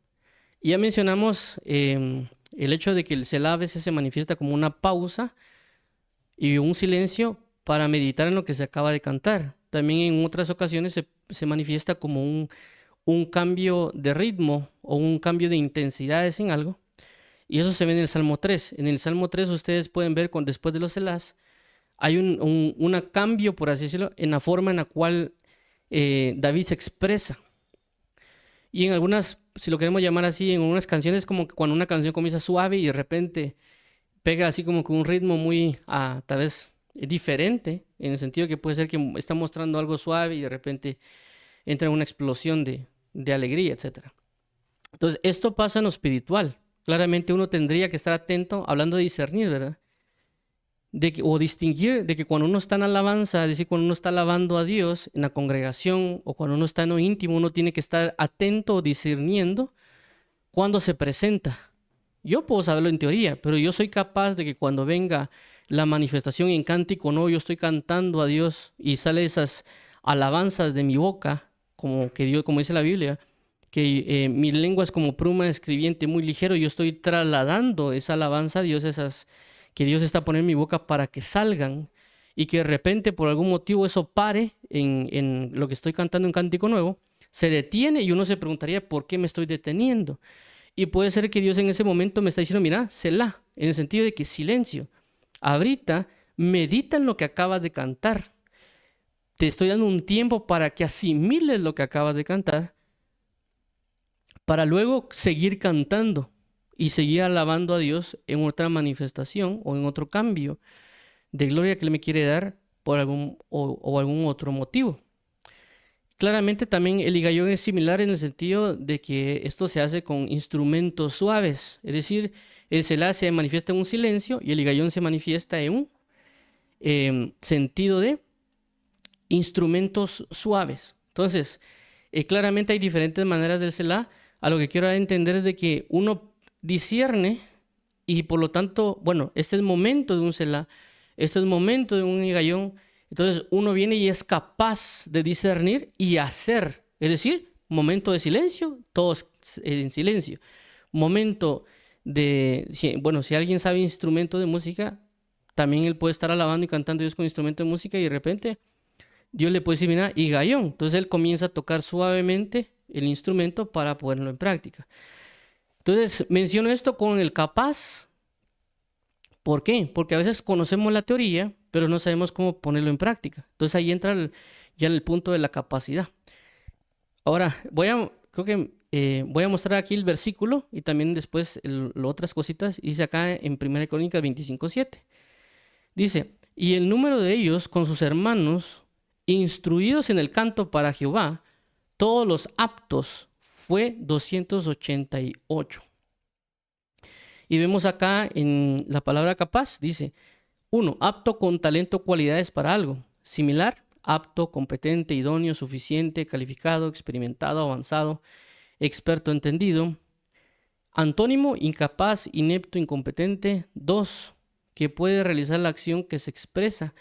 [SPEAKER 1] Y ya mencionamos el hecho de que el Selah a veces se manifiesta como una pausa y un silencio para meditar en lo que se acaba de cantar. También en otras ocasiones se manifiesta como un cambio de ritmo o un cambio de intensidades en algo. Y eso se ve en el Salmo 3. En el Salmo 3 ustedes pueden ver después de los Selahs hay un cambio, por así decirlo, en la forma en la cual David se expresa. Y en algunas si lo queremos llamar así, en unas canciones como que cuando una canción comienza suave y de repente pega así como con un ritmo muy, tal vez diferente, en el sentido que puede ser que está mostrando algo suave y de repente entra en una explosión de alegría, etcétera. Entonces, esto pasa en lo espiritual. Claramente uno tendría que estar atento, hablando de discernir, ¿verdad? O distinguir de que cuando uno está en alabanza, es decir, cuando uno está alabando a Dios en la congregación o cuando uno está en lo íntimo, uno tiene que estar atento, discerniendo cuando se presenta. Yo puedo saberlo en teoría, pero yo soy capaz de que cuando venga la manifestación en cántico, no, yo estoy cantando a Dios y sale esas alabanzas de mi boca, como que Dios, como dice la Biblia, que mi lengua es como pluma de escribiente muy ligero, yo estoy trasladando esa alabanza a Dios, esas que Dios está poniendo en mi boca para que salgan y que de repente por algún motivo eso pare en lo que estoy cantando en cántico nuevo, se detiene y uno se preguntaría por qué me estoy deteniendo. Y puede ser que Dios en ese momento me está diciendo, mira, Selah, en el sentido de que silencio. Ahorita medita en lo que acabas de cantar. Te estoy dando un tiempo para que asimiles lo que acabas de cantar, para luego seguir cantando y seguir alabando a Dios en otra manifestación o en otro cambio de gloria que Él me quiere dar por o algún otro motivo. Claramente también el higayón es similar en el sentido de que esto se hace con instrumentos suaves, es decir, el Selah se manifiesta en un silencio y el higayón se manifiesta en un sentido de instrumentos suaves. Entonces, claramente hay diferentes maneras del Selah. A lo que quiero entender es de que uno discierne y por lo tanto, bueno, este es el momento de un Selah, este es el momento de un higayón. Entonces uno viene y es capaz de discernir y hacer. Es decir, momento de silencio, todos en silencio. Momento bueno, si alguien sabe instrumento de música, también él puede estar alabando y cantando a Dios con instrumento de música y de repente Dios le puede decir, mira, higayón. Entonces él comienza a tocar suavemente el instrumento para ponerlo en práctica. Entonces menciono esto con el capaz. ¿Por qué? Porque a veces conocemos la teoría, pero no sabemos cómo ponerlo en práctica. Entonces ahí entra ya el punto de la capacidad. Ahora, creo que voy a mostrar aquí el versículo y también después otras cositas. Dice acá en 1 Crónicas 25:7. Dice, y el número de ellos con sus hermanos, instruidos en el canto para Jehová, todos los aptos, fue 288. Y vemos acá en la palabra capaz, dice, 1, apto con talento o cualidades para algo. Similar, apto, competente, idóneo, suficiente, calificado, experimentado, avanzado, experto, entendido. Antónimo, incapaz, inepto, incompetente. 2, que puede realizar la acción que se expresa.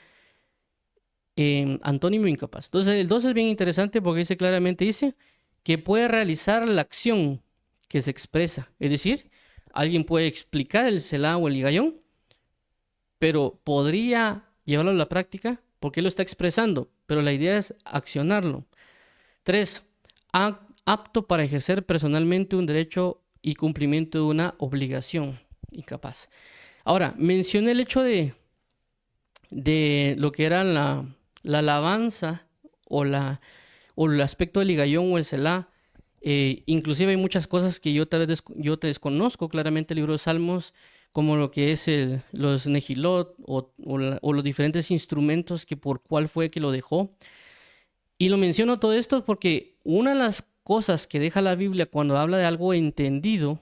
[SPEAKER 1] Antónimo, incapaz. Entonces el 2 es bien interesante porque dice que puede realizar la acción que se expresa. Es decir, alguien puede explicar el Selah o el higayón, pero podría llevarlo a la práctica porque él lo está expresando, pero la idea es accionarlo. 3, apto para ejercer personalmente un derecho y cumplimiento de una obligación, incapaz. Ahora, mencioné el hecho de lo que era la alabanza o el aspecto del higayón o el Selah. Inclusive hay muchas cosas que yo tal vez yo te desconozco, claramente el libro de Salmos, como lo que es los Nehilot o los diferentes instrumentos que por cuál fue que lo dejó. Y lo menciono todo esto porque una de las cosas que deja la Biblia cuando habla de algo entendido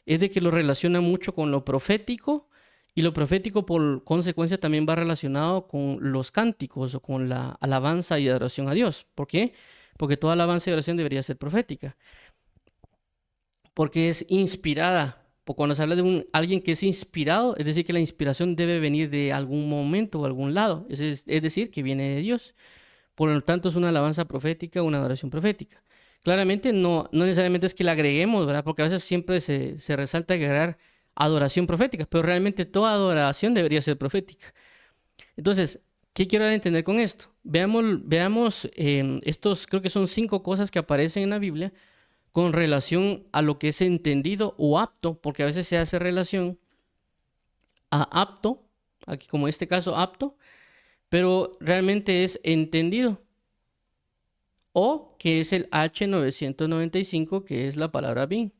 [SPEAKER 1] es de que lo relaciona mucho con lo profético y lo profético por consecuencia también va relacionado con los cánticos o con la alabanza y adoración a Dios. ¿Por qué? Porque toda alabanza y adoración debería ser profética. Porque es inspirada. Cuando se habla de alguien que es inspirado, es decir, que la inspiración debe venir de algún momento o algún lado. Es decir, que viene de Dios. Por lo tanto, es una alabanza profética, una adoración profética. Claramente no necesariamente es que la agreguemos, ¿verdad? Porque a veces siempre se resalta agregar adoración profética, pero realmente toda adoración debería ser profética. Entonces, ¿qué quiero dar a entender con esto? Veamos estos, creo que son 5 cosas que aparecen en la Biblia con relación a lo que es entendido o apto, porque a veces se hace relación a apto, aquí como en este caso apto, pero realmente es entendido o que es el H995, que es la palabra bin.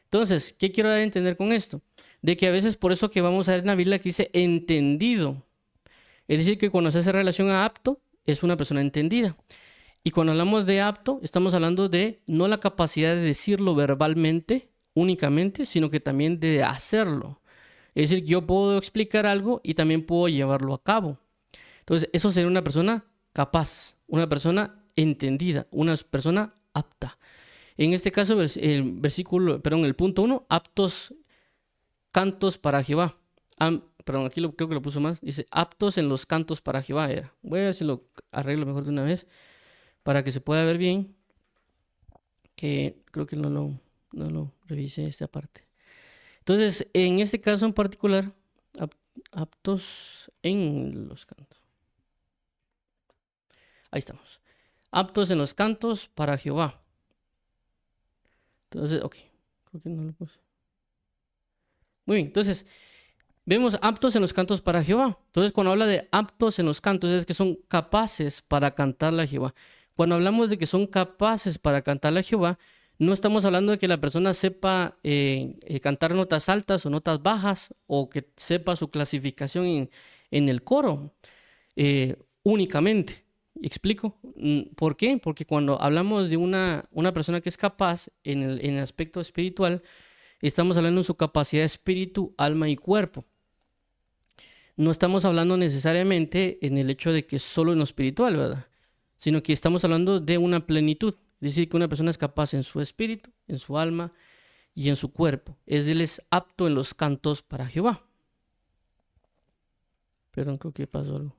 [SPEAKER 1] Entonces, ¿qué quiero dar a entender con esto? De que a veces por eso que vamos a ver en la Biblia que dice entendido. Es decir, que cuando se hace relación a apto, es una persona entendida. Y cuando hablamos de apto, estamos hablando de no la capacidad de decirlo verbalmente únicamente, sino que también de hacerlo. Es decir, yo puedo explicar algo y también puedo llevarlo a cabo. Entonces, eso sería una persona capaz, una persona entendida, una persona apta. En este caso, el punto 1, aptos cantos para Jehová. Perdón, aquí creo que lo puso más. Dice, aptos en los cantos para Jehová. Voy a ver si lo arreglo mejor de una vez para que se pueda ver bien. Que creo que no lo revisé esta parte. Entonces, en este caso en particular, aptos en los cantos. Ahí estamos. Aptos en los cantos para Jehová. Entonces, ok. Creo que no lo puse. Muy bien, entonces, vemos aptos en los cantos para Jehová. Entonces, cuando habla de aptos en los cantos, es que son capaces para cantarle a Jehová. Cuando hablamos de que son capaces para cantarle a Jehová, no estamos hablando de que la persona sepa cantar notas altas o notas bajas, o que sepa su clasificación en el coro únicamente. ¿Explico? ¿Por qué? Porque cuando hablamos de una persona que es capaz en el aspecto espiritual, estamos hablando de su capacidad de espíritu, alma y cuerpo. No estamos hablando necesariamente en el hecho de que solo en lo espiritual, ¿verdad? Sino que estamos hablando de una plenitud. Es decir, que una persona es capaz en su espíritu, en su alma y en su cuerpo. Él es apto en los cantos para Jehová. Perdón, creo que pasó algo.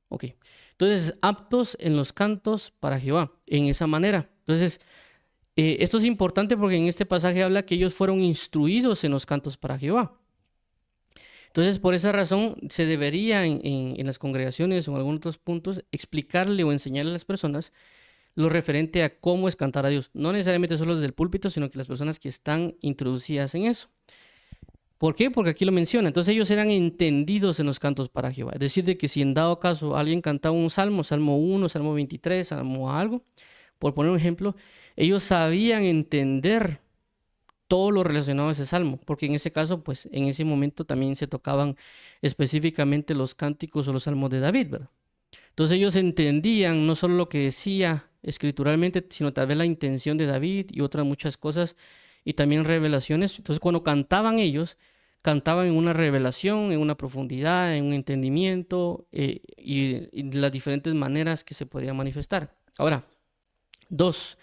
[SPEAKER 1] Ok. Entonces, aptos en los cantos para Jehová, en esa manera. Entonces, esto es importante porque en este pasaje habla que ellos fueron instruidos en los cantos para Jehová. Entonces, por esa razón, se debería en las congregaciones o en algunos otros puntos explicarle o enseñarle a las personas lo referente a cómo es cantar a Dios. No necesariamente solo desde el púlpito, sino que las personas que están introducidas en eso. ¿Por qué? Porque aquí lo menciona. Entonces ellos eran entendidos en los cantos para Jehová. Es decir, de que si en dado caso alguien cantaba un salmo, Salmo 1, Salmo 23, Salmo algo, por poner un ejemplo, ellos sabían entender todo lo relacionado a ese salmo, porque en ese caso, pues en ese momento también se tocaban específicamente los cánticos o los salmos de David, ¿verdad? Entonces ellos entendían no solo lo que decía escrituralmente, sino tal vez la intención de David y otras muchas cosas, y también revelaciones. Entonces cuando cantaban ellos, cantaban en una revelación, en una profundidad, en un entendimiento y de las diferentes maneras que se podía manifestar. Ahora, 2.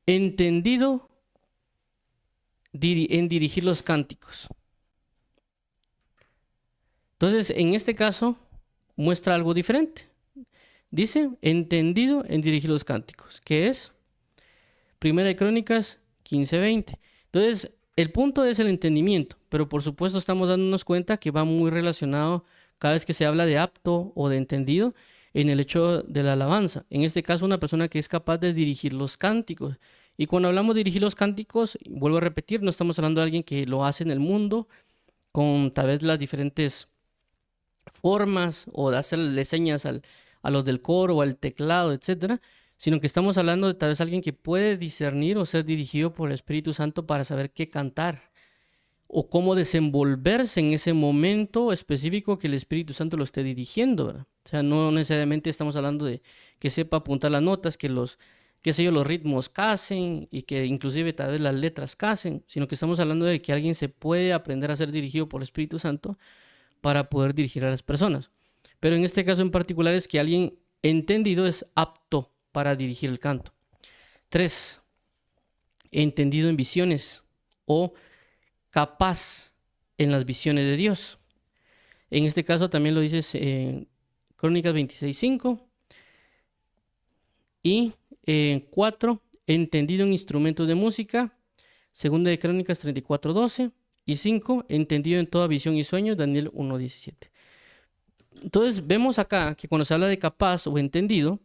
[SPEAKER 1] Entendido en dirigir los cánticos. Entonces, en este caso, muestra algo diferente. Dice, entendido en dirigir los cánticos, que es Primera de Crónicas 15:20. Entonces, el punto es el entendimiento, pero por supuesto estamos dándonos cuenta que va muy relacionado cada vez que se habla de apto o de entendido en el hecho de la alabanza. En este caso, una persona que es capaz de dirigir los cánticos. Y cuando hablamos de dirigir los cánticos, vuelvo a repetir, no estamos hablando de alguien que lo hace en el mundo con tal vez las diferentes formas o de hacerle señas a los del coro o al teclado, etcétera, sino que estamos hablando de tal vez alguien que puede discernir o ser dirigido por el Espíritu Santo para saber qué cantar o cómo desenvolverse en ese momento específico que el Espíritu Santo lo esté dirigiendo, ¿verdad? O sea, no necesariamente estamos hablando de que sepa apuntar las notas, que los ritmos casen y que inclusive tal vez las letras casen, sino que estamos hablando de que alguien se puede aprender a ser dirigido por el Espíritu Santo para poder dirigir a las personas. Pero en este caso en particular es que alguien entendido es apto para dirigir el canto. 3. Entendido en visiones o capaz en las visiones de Dios. En este caso también lo dices en Crónicas 26:5. Y 4. Entendido en instrumentos de música. Segunda de Crónicas 34:12. Y 5. Entendido en toda visión y sueño. Daniel 1:17. Entonces vemos acá que cuando se habla de capaz o entendido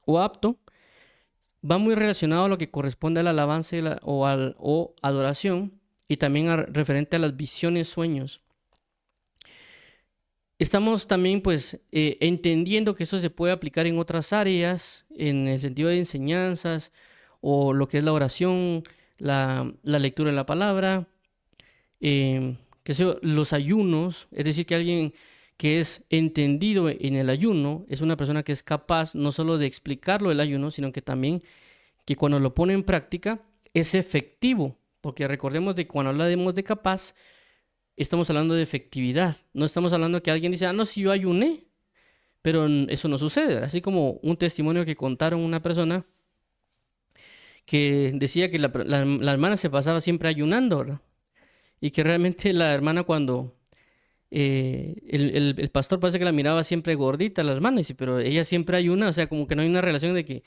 [SPEAKER 1] o apto, va muy relacionado a lo que corresponde a la alabanza o adoración y también referente a las visiones, sueños. Estamos también pues entendiendo que eso se puede aplicar en otras áreas, en el sentido de enseñanzas o lo que es la oración, la lectura de la palabra, los ayunos, es decir, que alguien que es entendido en el ayuno es una persona que es capaz no solo de explicarlo el ayuno, sino que también que cuando lo pone en práctica es efectivo, porque recordemos de cuando hablamos de capaz, estamos hablando de efectividad, no estamos hablando que alguien dice, ah, no, si yo ayuné, pero eso no sucede, así como un testimonio que contaron una persona que decía que la hermana se pasaba siempre ayunando, ¿verdad? Y que realmente la hermana cuando el pastor parece que la miraba siempre gordita, la hermana, y dice, pero ella siempre ayuna, o sea, como que no hay una relación de que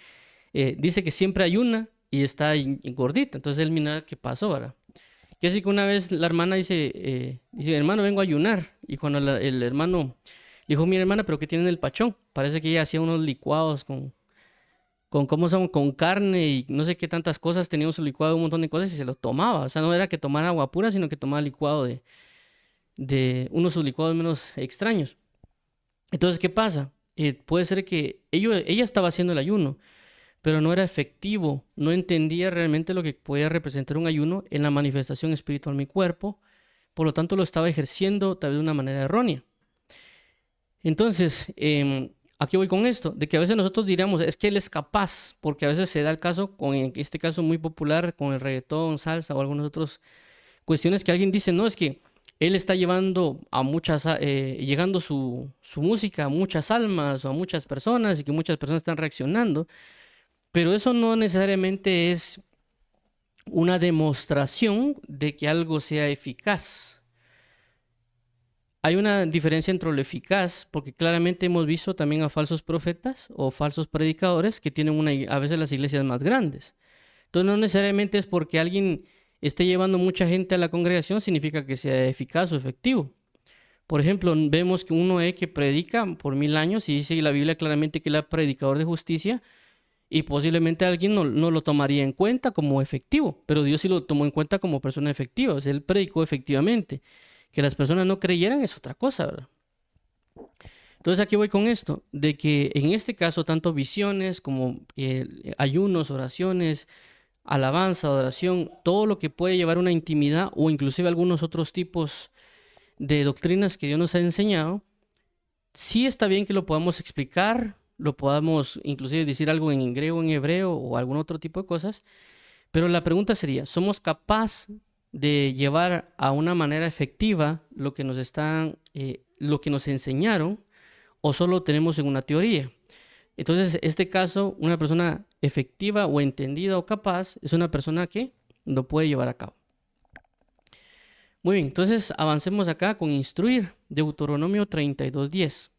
[SPEAKER 1] dice que siempre ayuna y está gordita, entonces él mira qué pasó, ¿verdad? Y así que una vez la hermana dice, hermano, vengo a ayunar, y cuando el hermano dijo, mira hermana, pero ¿qué tiene en el pachón? Parece que ella hacía unos licuados con ¿cómo son? Con carne y no sé qué tantas cosas, tenía un licuado de un montón de cosas y se los tomaba, o sea, no era que tomara agua pura, sino que tomaba licuado de unos licuados menos extraños. Entonces, ¿qué pasa? Puede ser que ella estaba haciendo el ayuno, pero no era efectivo, no entendía realmente lo que podía representar un ayuno en la manifestación espiritual en mi cuerpo, por lo tanto lo estaba ejerciendo tal vez de una manera errónea. Entonces, ¿a qué voy con esto? De que a veces nosotros diríamos, es que él es capaz, porque a veces se da el caso, en este caso muy popular, con el reggaetón, salsa o algunas otras cuestiones que alguien dice, no, es que él está llevando a llegando su música a muchas almas o a muchas personas y que muchas personas están reaccionando, pero eso no necesariamente es una demostración de que algo sea eficaz. Hay una diferencia entre lo eficaz, porque claramente hemos visto también a falsos profetas o falsos predicadores que tienen a veces las iglesias más grandes. Entonces no necesariamente es porque alguien esté llevando mucha gente a la congregación, significa que sea eficaz o efectivo. Por ejemplo, vemos que uno que predica por 1000 años y dice la Biblia claramente que él es predicador de justicia y posiblemente alguien no lo tomaría en cuenta como efectivo, pero Dios sí lo tomó en cuenta como persona efectiva, o sea, él predicó efectivamente. Que las personas no creyeran es otra cosa, ¿verdad? Entonces aquí voy con esto, de que en este caso tanto visiones como ayunos, oraciones, alabanza, adoración, todo lo que puede llevar una intimidad o inclusive algunos otros tipos de doctrinas que Dios nos ha enseñado, sí está bien que lo podamos explicar, lo podamos inclusive decir algo en griego, en hebreo o algún otro tipo de cosas, pero la pregunta sería, ¿somos capaces de llevar a una manera efectiva lo que nos enseñaron o solo tenemos en una teoría? Entonces, en este caso, una persona efectiva o entendida o capaz es una persona que lo puede llevar a cabo. Muy bien, entonces avancemos acá con instruir, Deuteronomio 32:10.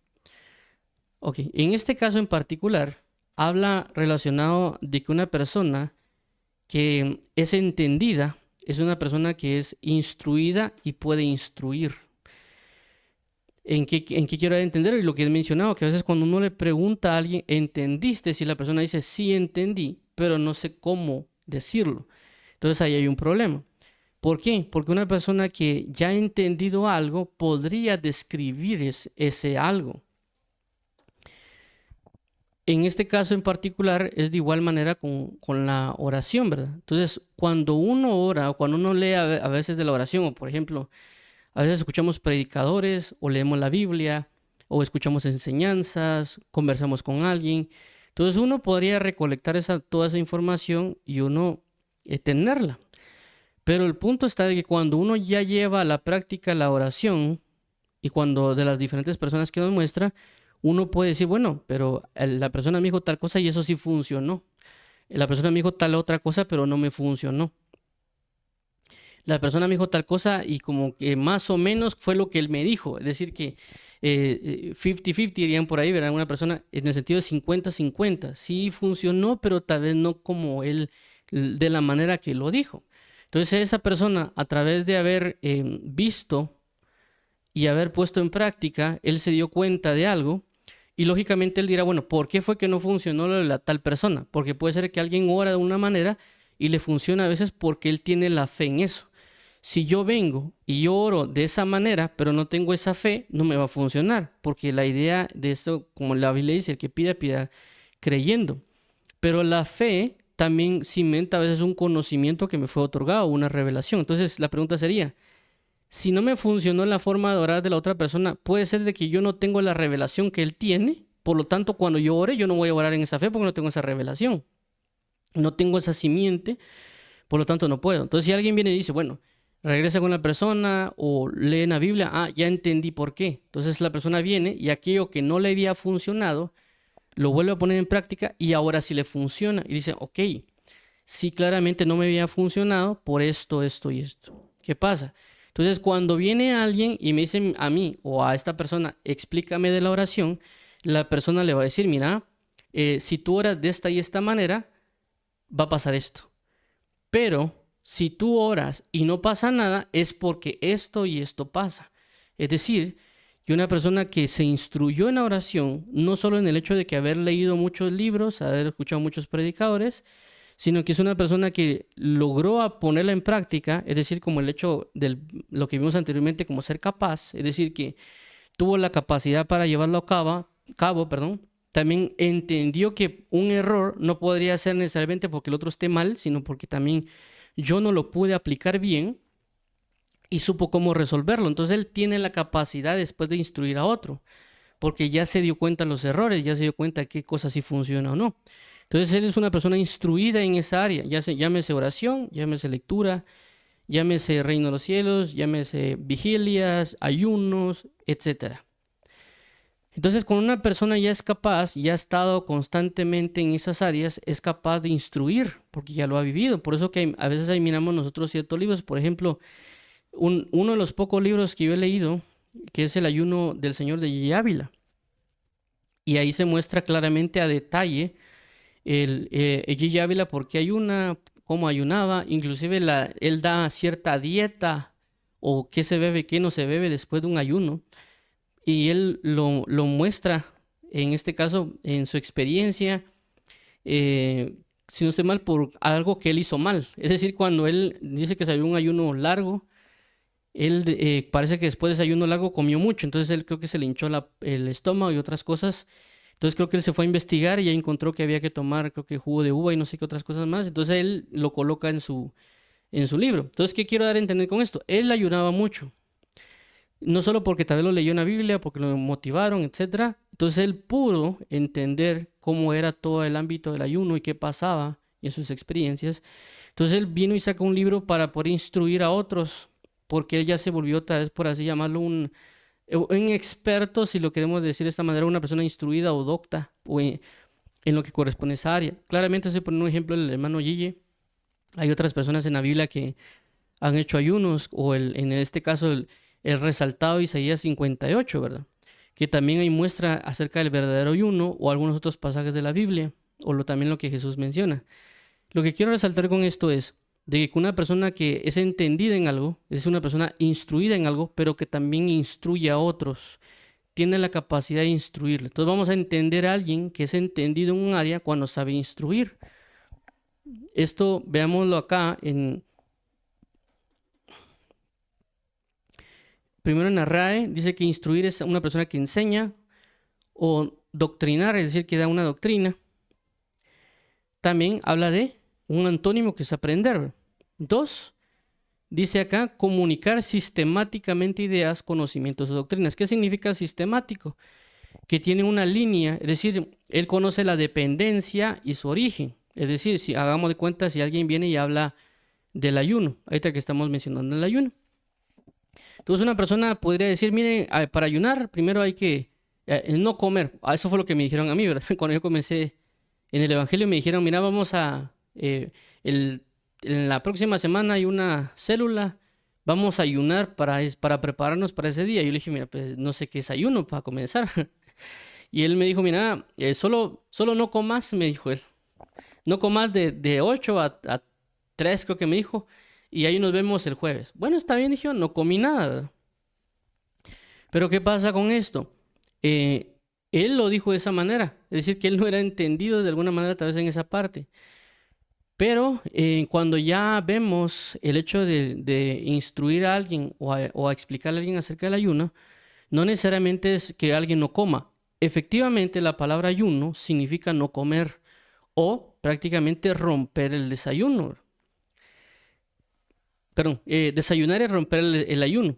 [SPEAKER 1] Ok, en este caso en particular, habla relacionado de que una persona que es entendida es una persona que es instruida y puede instruir. ¿En qué quiero entender? Y lo que he mencionado, que a veces cuando uno le pregunta a alguien, ¿entendiste? Si la persona dice, sí entendí, pero no sé cómo decirlo. Entonces ahí hay un problema. ¿Por qué? Porque una persona que ya ha entendido algo podría describir ese algo. En este caso en particular es de igual manera con la oración, ¿verdad? Entonces, cuando uno ora o cuando uno lee a veces de la oración, o por ejemplo, a veces escuchamos predicadores o leemos la Biblia o escuchamos enseñanzas, conversamos con alguien. Entonces uno podría recolectar toda esa información y uno tenerla. Pero el punto está de que cuando uno ya lleva a la práctica la oración y cuando de las diferentes personas que nos muestra, uno puede decir, bueno, pero la persona me dijo tal cosa y eso sí funcionó. La persona me dijo tal otra cosa, pero no me funcionó. La persona me dijo tal cosa y como que más o menos fue lo que él me dijo. Es decir, que 50-50 dirían por ahí, ¿verdad? Una persona en el sentido de 50-50. Sí funcionó, pero tal vez no como él, de la manera que lo dijo. Entonces esa persona, a través de haber visto y haber puesto en práctica, él se dio cuenta de algo y lógicamente él dirá, bueno, ¿por qué fue que no funcionó lo de la tal persona? Porque puede ser que alguien ora de una manera y le funciona a veces porque él tiene la fe en eso. Si yo vengo y yo oro de esa manera, pero no tengo esa fe, no me va a funcionar, porque la idea de esto, como la Biblia dice, el que pida, pida creyendo. Pero la fe también cimenta a veces un conocimiento que me fue otorgado, una revelación. Entonces la pregunta sería, si no me funcionó la forma de orar de la otra persona, puede ser de que yo no tengo la revelación que él tiene, por lo tanto cuando yo ore yo no voy a orar en esa fe porque no tengo esa revelación, no tengo esa simiente, por lo tanto no puedo. Entonces si alguien viene y dice, bueno, regresa con la persona o lee en la Biblia, ya entendí por qué. Entonces la persona viene y aquello que no le había funcionado, lo vuelve a poner en práctica y ahora sí le funciona. Y dice, ok, sí claramente no me había funcionado por esto, esto y esto. ¿Qué pasa? Entonces, cuando viene alguien y me dice a mí o a esta persona, explícame de la oración, la persona le va a decir, mira, si tú oras de esta y esta manera, va a pasar esto. Pero si tú oras y no pasa nada, es porque esto y esto pasa. Es decir, que una persona que se instruyó en la oración, no solo en el hecho de que haber leído muchos libros, haber escuchado muchos predicadores, sino que es una persona que logró ponerla en práctica, es decir, como el hecho de lo que vimos anteriormente como ser capaz, es decir, que tuvo la capacidad para llevarlo a cabo, perdón, también entendió que un error no podría ser necesariamente porque el otro esté mal, sino porque también yo no lo pude aplicar bien y supo cómo resolverlo. Entonces él tiene la capacidad después de instruir a otro, porque ya se dio cuenta de los errores, ya se dio cuenta de qué cosa sí funciona o no. Entonces él es una persona instruida en esa área, llámese oración, llámese lectura, llámese reino de los cielos, llámese vigilias, ayunos, etcétera. Entonces, cuando una persona ya es capaz, ya ha estado constantemente en esas áreas, es capaz de instruir, porque ya lo ha vivido. Por eso que a veces ahí miramos nosotros ciertos libros. Por ejemplo, uno de los pocos libros que yo he leído, que es El ayuno del Señor de Gigi Ávila. Y ahí se muestra claramente a detalle Gigi Ávila por qué ayuna, cómo ayunaba. Inclusive él da cierta dieta o qué se bebe, qué no se bebe después de un ayuno. Y él lo muestra, en este caso, en su experiencia, si no estoy mal, por algo que él hizo mal. Es decir, cuando él dice que salió un ayuno largo, él parece que después de ese ayuno largo comió mucho, entonces él creo que se le hinchó el estómago y otras cosas. Entonces creo que él se fue a investigar y ya encontró que había que tomar, creo que jugo de uva y no sé qué otras cosas más. Entonces él lo coloca en su libro. Entonces, ¿qué quiero dar a entender con esto? Él ayunaba mucho. No solo porque tal vez lo leyó en la Biblia, porque lo motivaron, etcétera. Entonces él pudo entender cómo era todo el ámbito del ayuno y qué pasaba en sus experiencias. Entonces él vino y sacó un libro para poder instruir a otros, porque él ya se volvió tal vez, por así llamarlo, un experto, si lo queremos decir de esta manera, una persona instruida o docta o en lo que corresponde a esa área. Claramente estoy poniendo un ejemplo del hermano Gigi. Hay otras personas en la Biblia que han hecho ayunos, o en este caso el resaltado Isaías 58, ¿verdad? Que también ahí muestra acerca del verdadero ayuno o algunos otros pasajes de la Biblia, o también lo que Jesús menciona. Lo que quiero resaltar con esto es de que una persona que es entendida en algo, es una persona instruida en algo, pero que también instruye a otros, tiene la capacidad de instruirle. Entonces vamos a entender a alguien que es entendido en un área cuando sabe instruir. Esto veámoslo acá primero en la RAE, dice que instruir es una persona que enseña, o doctrinar, es decir, que da una doctrina. También habla de un antónimo que es aprender. 2, dice acá, comunicar sistemáticamente ideas, conocimientos o doctrinas. ¿Qué significa sistemático? Que tiene una línea, es decir, él conoce la dependencia y su origen. Es decir, si hagamos de cuenta, si alguien viene y habla del ayuno, ahorita que estamos mencionando el ayuno. Entonces una persona podría decir, miren, para ayunar primero hay que no comer. Eso fue lo que me dijeron a mí, ¿verdad? Cuando yo comencé en el Evangelio me dijeron, mira, vamos en la próxima semana hay una célula, vamos a ayunar para prepararnos para ese día. Yo le dije, mira, pues no sé qué es ayuno para comenzar. Y él me dijo, mira, solo no comas, me dijo él. No comas de 8 a 3, creo que me dijo. Y ahí nos vemos el jueves. Bueno, está bien, dije yo, no comí nada, ¿verdad? Pero ¿qué pasa con esto? Él lo dijo de esa manera. Es decir, que él no era entendido de alguna manera tal vez en esa parte. Pero cuando ya vemos el hecho de instruir a alguien o a explicarle a alguien acerca del ayuno, no necesariamente es que alguien no coma. Efectivamente, la palabra ayuno significa no comer o prácticamente romper el desayuno. Perdón, desayunar es romper el ayuno.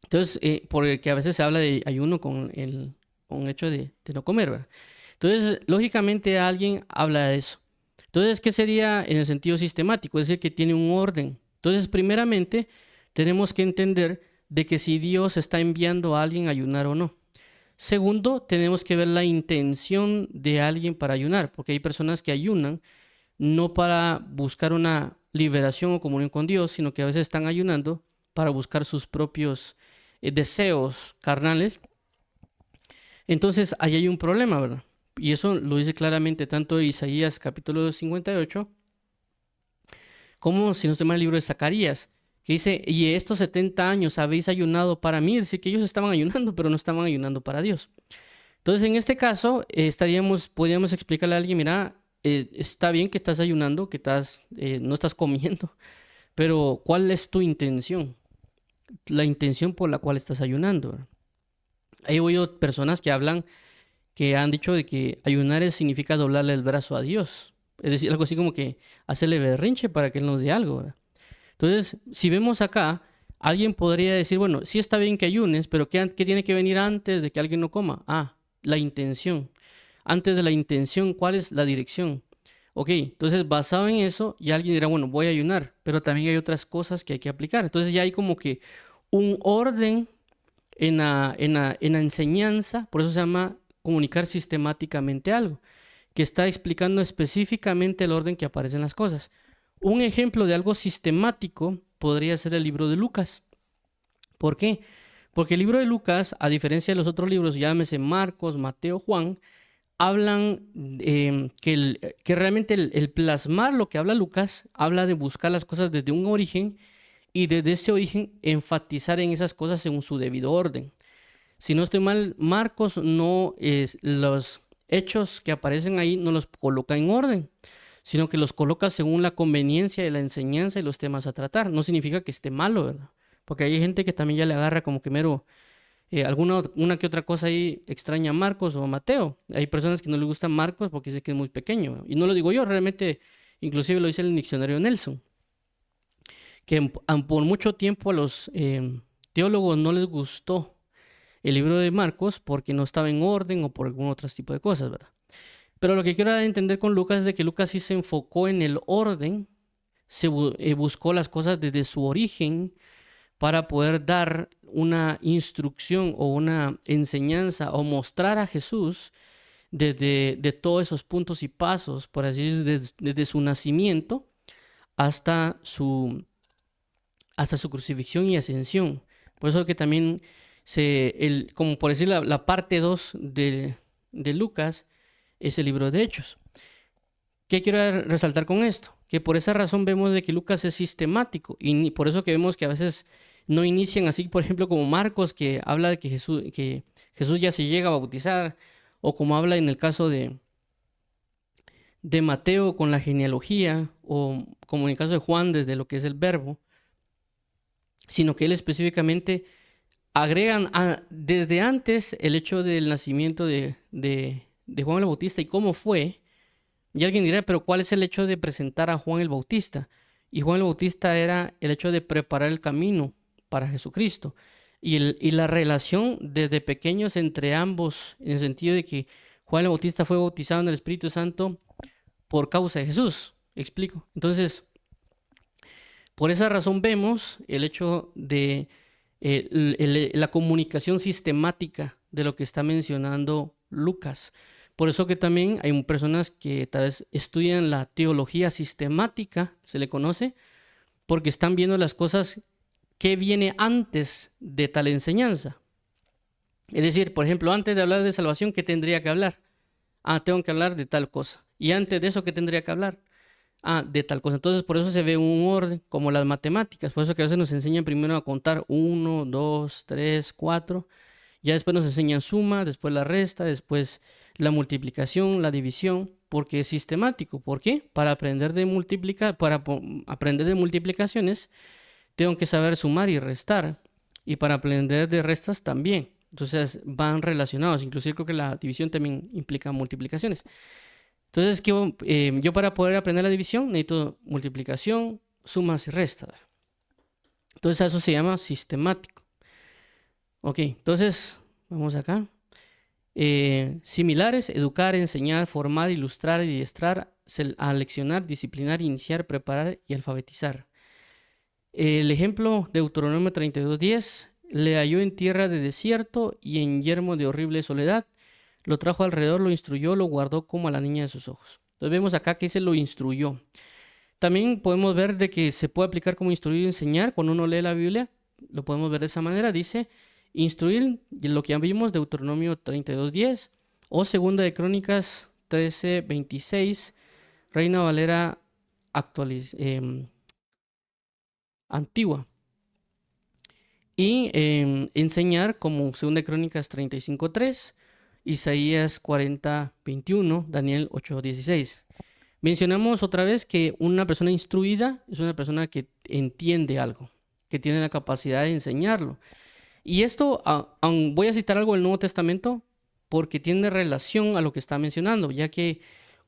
[SPEAKER 1] Entonces, por el que a veces se habla de ayuno con el hecho de no comer, ¿verdad? Entonces, lógicamente alguien habla de eso. Entonces, ¿qué sería en el sentido sistemático? Es decir, que tiene un orden. Entonces, primeramente, tenemos que entender de que si Dios está enviando a alguien a ayunar o no. Segundo, tenemos que ver la intención de alguien para ayunar, porque hay personas que ayunan no para buscar una liberación o comunión con Dios, sino que a veces están ayunando para buscar sus propios deseos carnales. Entonces, ahí hay un problema, ¿verdad? Y eso lo dice claramente tanto Isaías capítulo 58, como si no estoy mal el libro de Zacarías, que dice, y estos 70 años habéis ayunado para mí, es decir, que ellos estaban ayunando, pero no estaban ayunando para Dios. Entonces, en este caso, podríamos explicarle a alguien, mira, está bien que estás ayunando, que no estás comiendo, pero ¿cuál es tu intención? La intención por la cual estás ayunando, ¿verdad? He oído personas que han dicho de que significa doblarle el brazo a Dios. Es decir, algo así como que hacerle berrinche para que Él nos dé algo, ¿verdad? Entonces, si vemos acá, alguien podría decir, bueno, sí está bien que ayunes, pero ¿qué tiene que venir antes de que alguien no coma? Ah, la intención. Antes de la intención, ¿cuál es la dirección? Ok, entonces basado en eso, ya alguien dirá, bueno, voy a ayunar, pero también hay otras cosas que hay que aplicar. Entonces ya hay como que un orden en la enseñanza, por eso se llama comunicar sistemáticamente algo, que está explicando específicamente el orden que aparecen las cosas. Un ejemplo de algo sistemático podría ser el libro de Lucas. ¿Por qué? Porque el libro de Lucas, a diferencia de los otros libros, llámese Marcos, Mateo, Juan, hablan que realmente el plasmar lo que habla Lucas, habla de buscar las cosas desde un origen y desde ese origen enfatizar en esas cosas según su debido orden. Si no estoy mal, Marcos no es los hechos que aparecen ahí no los coloca en orden, sino que los coloca según la conveniencia de la enseñanza y los temas a tratar. No significa que esté malo, ¿verdad? Porque hay gente que también ya le agarra como que mero una que otra cosa ahí extraña a Marcos o a Mateo. Hay personas que no les gusta Marcos porque dicen que es muy pequeño. Y no lo digo yo, realmente, inclusive lo dice el diccionario Nelson, que por mucho tiempo a los teólogos no les gustó el libro de Marcos porque no estaba en orden o por algún otro tipo de cosas, ¿verdad? Pero lo que quiero dar a entender con Lucas es de que Lucas sí se enfocó en el orden, buscó las cosas desde su origen para poder dar una instrucción o una enseñanza o mostrar a Jesús desde de todos esos puntos y pasos, por así decirlo, desde su nacimiento hasta su crucifixión y ascensión. Por eso que también como por decir la parte 2 de Lucas es el libro de Hechos. ¿Qué quiero resaltar con esto? Que por esa razón vemos de que Lucas es sistemático y por eso que vemos que a veces no inician así, por ejemplo, como Marcos, que habla de que Jesús ya se llega a bautizar, o como habla en el caso de Mateo con la genealogía, o como en el caso de Juan desde lo que es el verbo, sino que él específicamente agregan desde antes el hecho del nacimiento de Juan el Bautista y cómo fue. Y alguien dirá, pero ¿cuál es el hecho de presentar a Juan el Bautista? Y Juan el Bautista era el hecho de preparar el camino para Jesucristo. Y la relación desde pequeños entre ambos, en el sentido de que Juan el Bautista fue bautizado en el Espíritu Santo por causa de Jesús. ¿Explico? Entonces, por esa razón vemos el hecho de la comunicación sistemática de lo que está mencionando Lucas. Por eso que también hay personas que tal vez estudian la teología sistemática, se le conoce, porque están viendo las cosas que viene antes de tal enseñanza. Es decir, por ejemplo, antes de hablar de salvación, ¿qué tendría que hablar? Ah, tengo que hablar de tal cosa. Y antes de eso, ¿qué tendría que hablar? Ah, de tal cosa. Entonces, por eso se ve un orden, como las matemáticas. Por eso que a veces nos enseñan primero a contar 1, 2, 3, 4. Ya después nos enseñan suma, después la resta, después la multiplicación, la división. porque es sistemático. ¿Por qué? Para aprender de aprender de multiplicaciones, tengo que saber sumar y restar. Y para aprender de restas también. Entonces van relacionados. Inclusive creo que la división también implica multiplicaciones. Entonces, yo para poder aprender la división necesito multiplicación, sumas y restas. Entonces a eso se llama sistemático. Ok, entonces vamos acá. Similares: educar, enseñar, formar, ilustrar, adiestrar, aleccionar, disciplinar, iniciar, preparar y alfabetizar. El ejemplo, Deuteronomio 32:10: le halló en tierra de desierto y en yermo de horrible soledad. Lo trajo alrededor, lo instruyó, lo guardó como a la niña de sus ojos. Entonces vemos acá que dice lo instruyó. También podemos ver de que se puede aplicar como instruir y enseñar. Cuando uno lee la Biblia, lo podemos ver de esa manera. Dice instruir, lo que ya vimos, Deuteronomio 32:10, o Segunda de Crónicas 13:26, Reina Valera antigua. Y enseñar como Segunda de Crónicas 35:3, Isaías 40:21, Daniel 8:16. Mencionamos otra vez que una persona instruida es una persona que entiende algo, que tiene la capacidad de enseñarlo. Y esto, voy a citar algo del Nuevo Testamento porque tiene relación a lo que está mencionando, ya que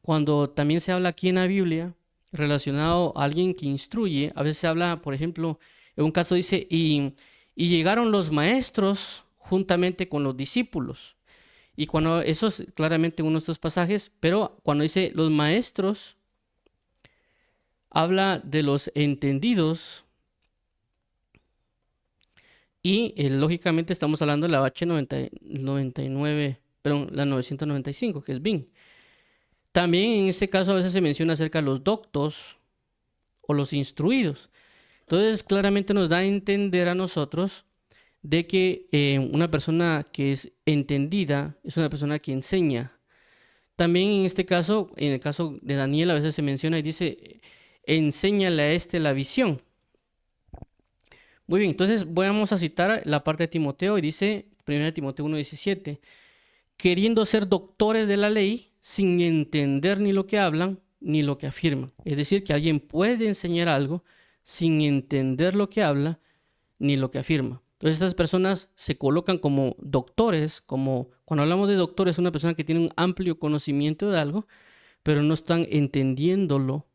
[SPEAKER 1] cuando también se habla aquí en la Biblia relacionado a alguien que instruye, a veces se habla, por ejemplo, en un caso dice, y llegaron los maestros juntamente con los discípulos. Y cuando eso es claramente uno de estos pasajes, pero cuando dice los maestros, habla de los entendidos y lógicamente estamos hablando de la H99, perdón, la 995, que es BIN. También en este caso a veces se menciona acerca de los doctos o los instruidos. Entonces claramente nos da a entender a nosotros de que una persona que es entendida es una persona que enseña. También en este caso, en el caso de Daniel, a veces se menciona y dice, enséñale a este la visión. Muy bien, entonces vamos a citar la parte de Timoteo y dice, 1 Timoteo 1:17, queriendo ser doctores de la ley sin entender ni lo que hablan ni lo que afirman. Es decir, que alguien puede enseñar algo sin entender lo que habla ni lo que afirma. Entonces estas personas se colocan como doctores, como cuando hablamos de doctor es una persona que tiene un amplio conocimiento de algo, pero no están entendiéndolo.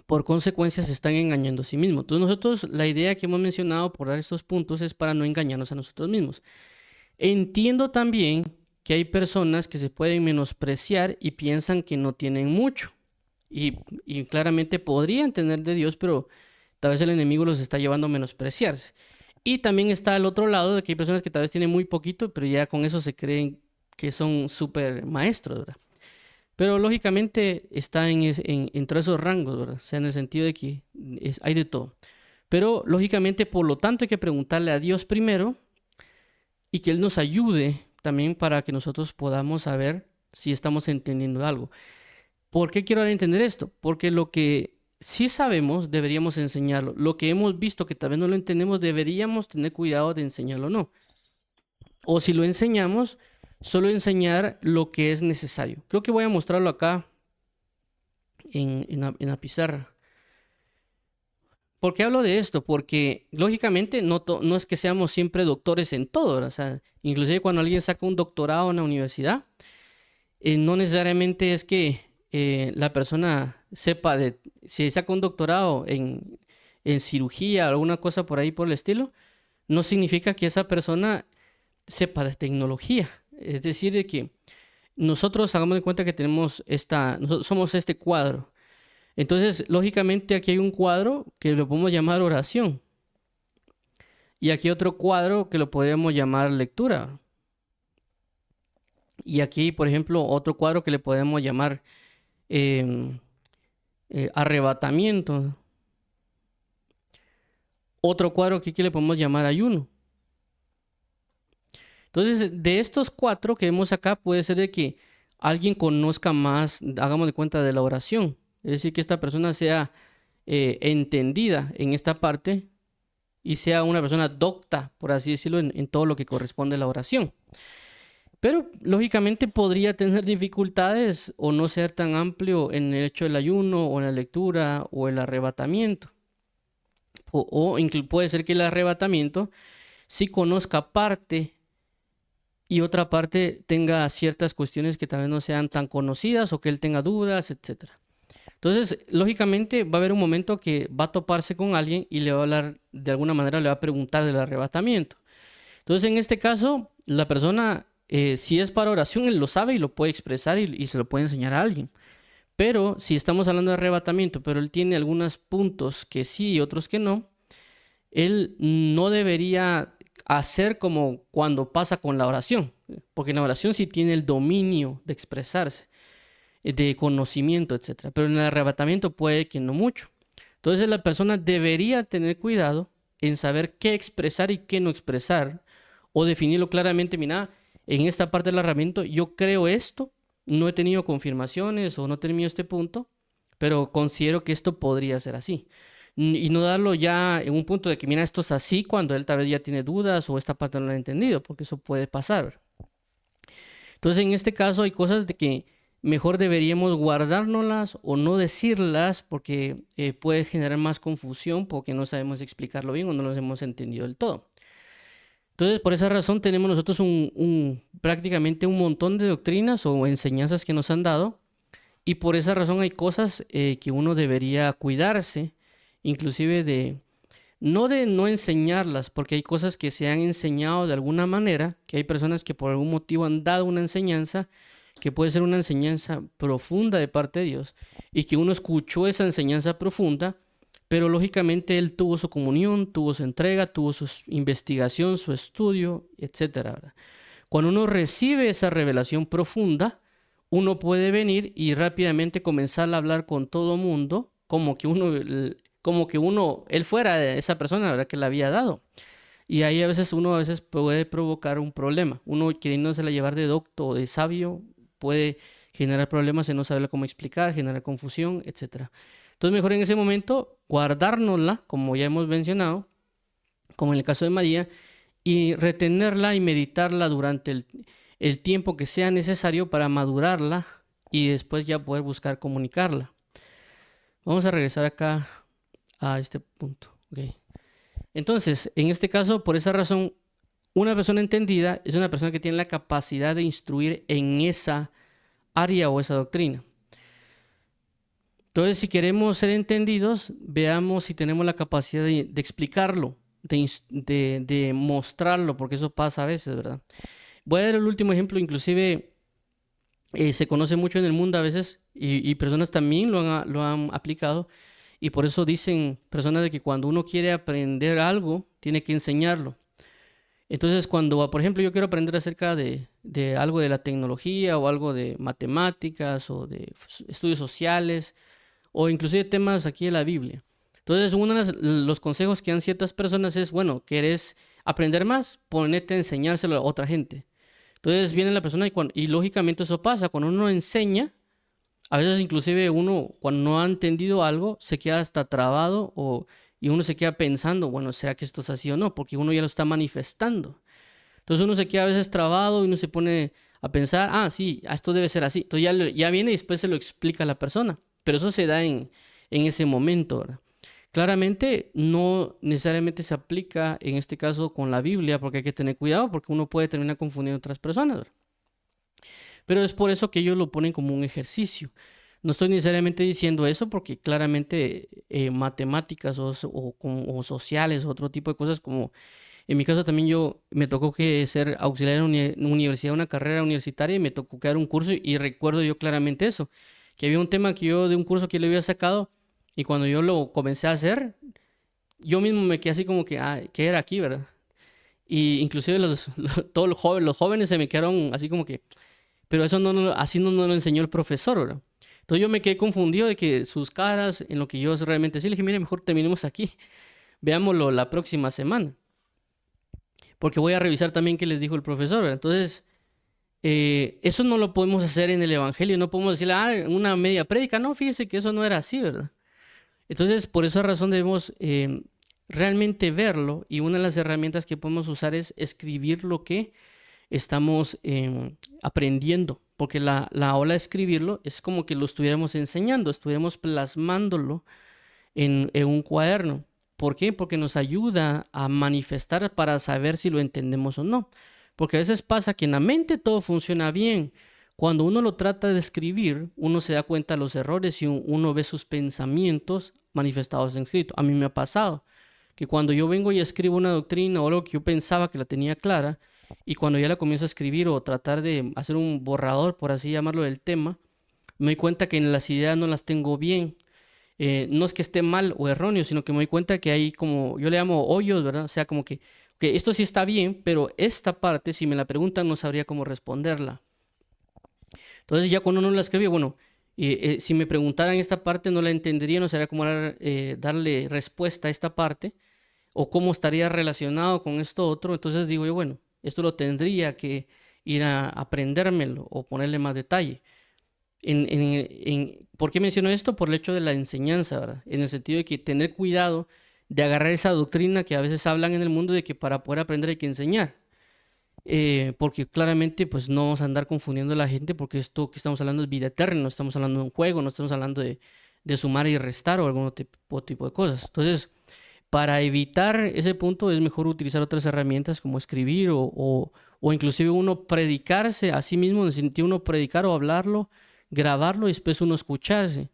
[SPEAKER 1] Por consecuencia se están engañando a sí mismos. Entonces nosotros la idea que hemos mencionado por dar estos puntos es para no engañarnos a nosotros mismos. Entiendo también que hay personas que se pueden menospreciar y piensan que no tienen mucho. Y claramente podrían tener de Dios, pero tal vez el enemigo los está llevando a menospreciarse. Y también está al otro lado de que hay personas que tal vez tienen muy poquito, pero ya con eso se creen que son súper maestros, ¿verdad? Pero lógicamente está entre esos rangos, ¿verdad? O sea, en el sentido de que hay de todo. Pero lógicamente, por lo tanto, hay que preguntarle a Dios primero y que Él nos ayude también para que nosotros podamos saber si estamos entendiendo algo. ¿Por qué quiero entender esto? Porque lo que sí sabemos deberíamos enseñarlo. Lo que hemos visto que tal vez no lo entendemos, deberíamos tener cuidado de enseñarlo o no. O si lo enseñamos, solo enseñar lo que es necesario. Creo que voy a mostrarlo acá en la pizarra. ¿Por qué hablo de esto? Porque lógicamente no es que seamos siempre doctores en todo, ¿verdad? O sea, inclusive cuando alguien saca un doctorado en la universidad, no necesariamente es que la persona sepa si saca un doctorado en cirugía o alguna cosa por ahí por el estilo, no significa que esa persona sepa de tecnología. Es decir, de que nosotros hagamos de cuenta que nosotros somos este cuadro. Entonces, lógicamente aquí hay un cuadro que lo podemos llamar oración. Y aquí otro cuadro que lo podemos llamar lectura. Y aquí, por ejemplo, otro cuadro que le podemos llamar arrebatamiento. Otro cuadro que aquí le podemos llamar ayuno. Entonces, de estos cuatro que vemos acá, puede ser de que alguien conozca más, hagamos de cuenta, de la oración. Es decir, que esta persona sea entendida en esta parte y sea una persona docta, por así decirlo, en todo lo que corresponde a la oración. Pero lógicamente podría tener dificultades o no ser tan amplio en el hecho del ayuno o en la lectura o el arrebatamiento. Puede ser que el arrebatamiento sí conozca parte y otra parte tenga ciertas cuestiones que tal vez no sean tan conocidas o que él tenga dudas, etcétera. Entonces, lógicamente va a haber un momento que va a toparse con alguien y le va a hablar, de alguna manera le va a preguntar del arrebatamiento. Entonces, en este caso, la persona, si es para oración, él lo sabe y lo puede expresar y se lo puede enseñar a alguien. Pero si estamos hablando de arrebatamiento, pero él tiene algunos puntos que sí y otros que no, él no debería hacer como cuando pasa con la oración, porque en la oración sí tiene el dominio de expresarse, de conocimiento, etcétera. Pero en el arrebatamiento puede que no mucho. Entonces la persona debería tener cuidado en saber qué expresar y qué no expresar, o definirlo claramente. Mira, en esta parte del arrebatamiento yo creo esto, no he tenido confirmaciones o no he tenido este punto, pero considero que esto podría ser así. Y no darlo ya en un punto de que, mira, esto es así cuando él tal vez ya tiene dudas o esta parte no lo ha entendido, porque eso puede pasar. Entonces, en este caso hay cosas de que mejor deberíamos guardárnoslas o no decirlas porque puede generar más confusión porque no sabemos explicarlo bien o no los hemos entendido del todo. Entonces, por esa razón tenemos nosotros prácticamente un montón de doctrinas o enseñanzas que nos han dado y por esa razón hay cosas que uno debería cuidarse, inclusive de no enseñarlas, porque hay cosas que se han enseñado de alguna manera, que hay personas que por algún motivo han dado una enseñanza, que puede ser una enseñanza profunda de parte de Dios, y que uno escuchó esa enseñanza profunda, pero lógicamente él tuvo su comunión, tuvo su entrega, tuvo su investigación, su estudio, etcétera, ¿verdad? Cuando uno recibe esa revelación profunda, uno puede venir y rápidamente comenzar a hablar con todo mundo, como que uno, él fuera esa persona, ¿verdad? Que le había dado. Y ahí uno a veces puede provocar un problema. Uno queriéndosela llevar de docto o de sabio puede generar problemas en no saber cómo explicar, generar confusión, etcétera. Entonces mejor en ese momento guardárnosla, como ya hemos mencionado, como en el caso de María, y retenerla y meditarla durante el tiempo que sea necesario para madurarla y después ya poder buscar comunicarla. Vamos a regresar acá a este punto. Okay. Entonces, en este caso, por esa razón, una persona entendida es una persona que tiene la capacidad de instruir en esa área o esa doctrina. Entonces, si queremos ser entendidos, veamos si tenemos la capacidad de explicarlo, de mostrarlo, porque eso pasa a veces, ¿verdad? Voy a dar el último ejemplo, inclusive se conoce mucho en el mundo a veces y personas también lo han aplicado. Y por eso dicen personas de que cuando uno quiere aprender algo, tiene que enseñarlo. Entonces, cuando, por ejemplo, yo quiero aprender acerca de algo de la tecnología o algo de matemáticas o de estudios sociales o inclusive temas aquí de la Biblia. Entonces, uno de los consejos que dan ciertas personas es, bueno, ¿quieres aprender más? Ponete a enseñárselo a otra gente. Entonces viene la persona y lógicamente eso pasa. Cuando uno enseña, a veces inclusive uno cuando no ha entendido algo se queda hasta trabado y uno se queda pensando, bueno, ¿será que esto es así o no? Porque uno ya lo está manifestando. Entonces uno se queda a veces trabado y uno se pone a pensar, ah, sí, esto debe ser así. Entonces ya viene y después se lo explica a la persona. Pero eso se da en ese momento, ¿verdad? Claramente no necesariamente se aplica en este caso con la Biblia porque hay que tener cuidado porque uno puede terminar confundiendo a otras personas, ¿verdad? Pero es por eso que ellos lo ponen como un ejercicio. No estoy necesariamente diciendo eso porque claramente matemáticas o sociales o otro tipo de cosas como en mi caso también yo me tocó que ser auxiliar en una universidad, una carrera universitaria y me tocó que dar un curso y recuerdo yo claramente eso, que había un tema que yo de un curso que le había sacado y cuando yo lo comencé a hacer, yo mismo me quedé así como que, ah, ¿qué era aquí, verdad? Y inclusive todos los jóvenes se me quedaron así como que, pero eso así no nos lo enseñó el profesor, ¿verdad? Entonces yo me quedé confundido de que sus caras, en lo que yo realmente sí, le dije, mire, mejor terminemos aquí, veámoslo la próxima semana, porque voy a revisar también qué les dijo el profesor, ¿verdad? Entonces, eso no lo podemos hacer en el Evangelio, no podemos decirle, una media prédica, no, fíjese que eso no era así, ¿verdad? Entonces, por esa razón debemos realmente verlo y una de las herramientas que podemos usar es escribir lo que estamos aprendiendo, porque la ola de escribirlo es como que lo estuviéramos enseñando, estuviéramos plasmándolo en un cuaderno. ¿Por qué? Porque nos ayuda a manifestar para saber si lo entendemos o no. Porque a veces pasa que en la mente todo funciona bien. Cuando uno lo trata de escribir, uno se da cuenta de los errores y uno ve sus pensamientos manifestados en escrito. A mí me ha pasado que cuando yo vengo y escribo una doctrina o algo que yo pensaba que la tenía clara, y cuando ya la comienzo a escribir o tratar de hacer un borrador, por así llamarlo, del tema, me doy cuenta que en las ideas no las tengo bien. No es que esté mal o erróneo, sino que me doy cuenta que hay como, yo le llamo hoyos, ¿verdad? O sea, como que esto sí está bien, pero esta parte, si me la preguntan, no sabría cómo responderla. Entonces ya cuando uno la escribe, bueno, si me preguntaran esta parte no la entendería, no sabría cómo darle respuesta a esta parte o cómo estaría relacionado con esto otro. Entonces digo yo, bueno, esto lo tendría que ir a aprendérmelo o ponerle más detalle. ¿Por qué menciono esto? Por el hecho de la enseñanza, ¿verdad? En el sentido de que tener cuidado de agarrar esa doctrina que a veces hablan en el mundo de que para poder aprender hay que enseñar. Porque claramente pues no vamos a andar confundiendo a la gente porque esto que estamos hablando es vida eterna, no estamos hablando de un juego, no estamos hablando de sumar y restar o algún tipo de cosas. Entonces, para evitar ese punto es mejor utilizar otras herramientas como escribir o inclusive uno predicarse a sí mismo, en el sentido uno predicar o hablarlo, grabarlo y después uno escucharse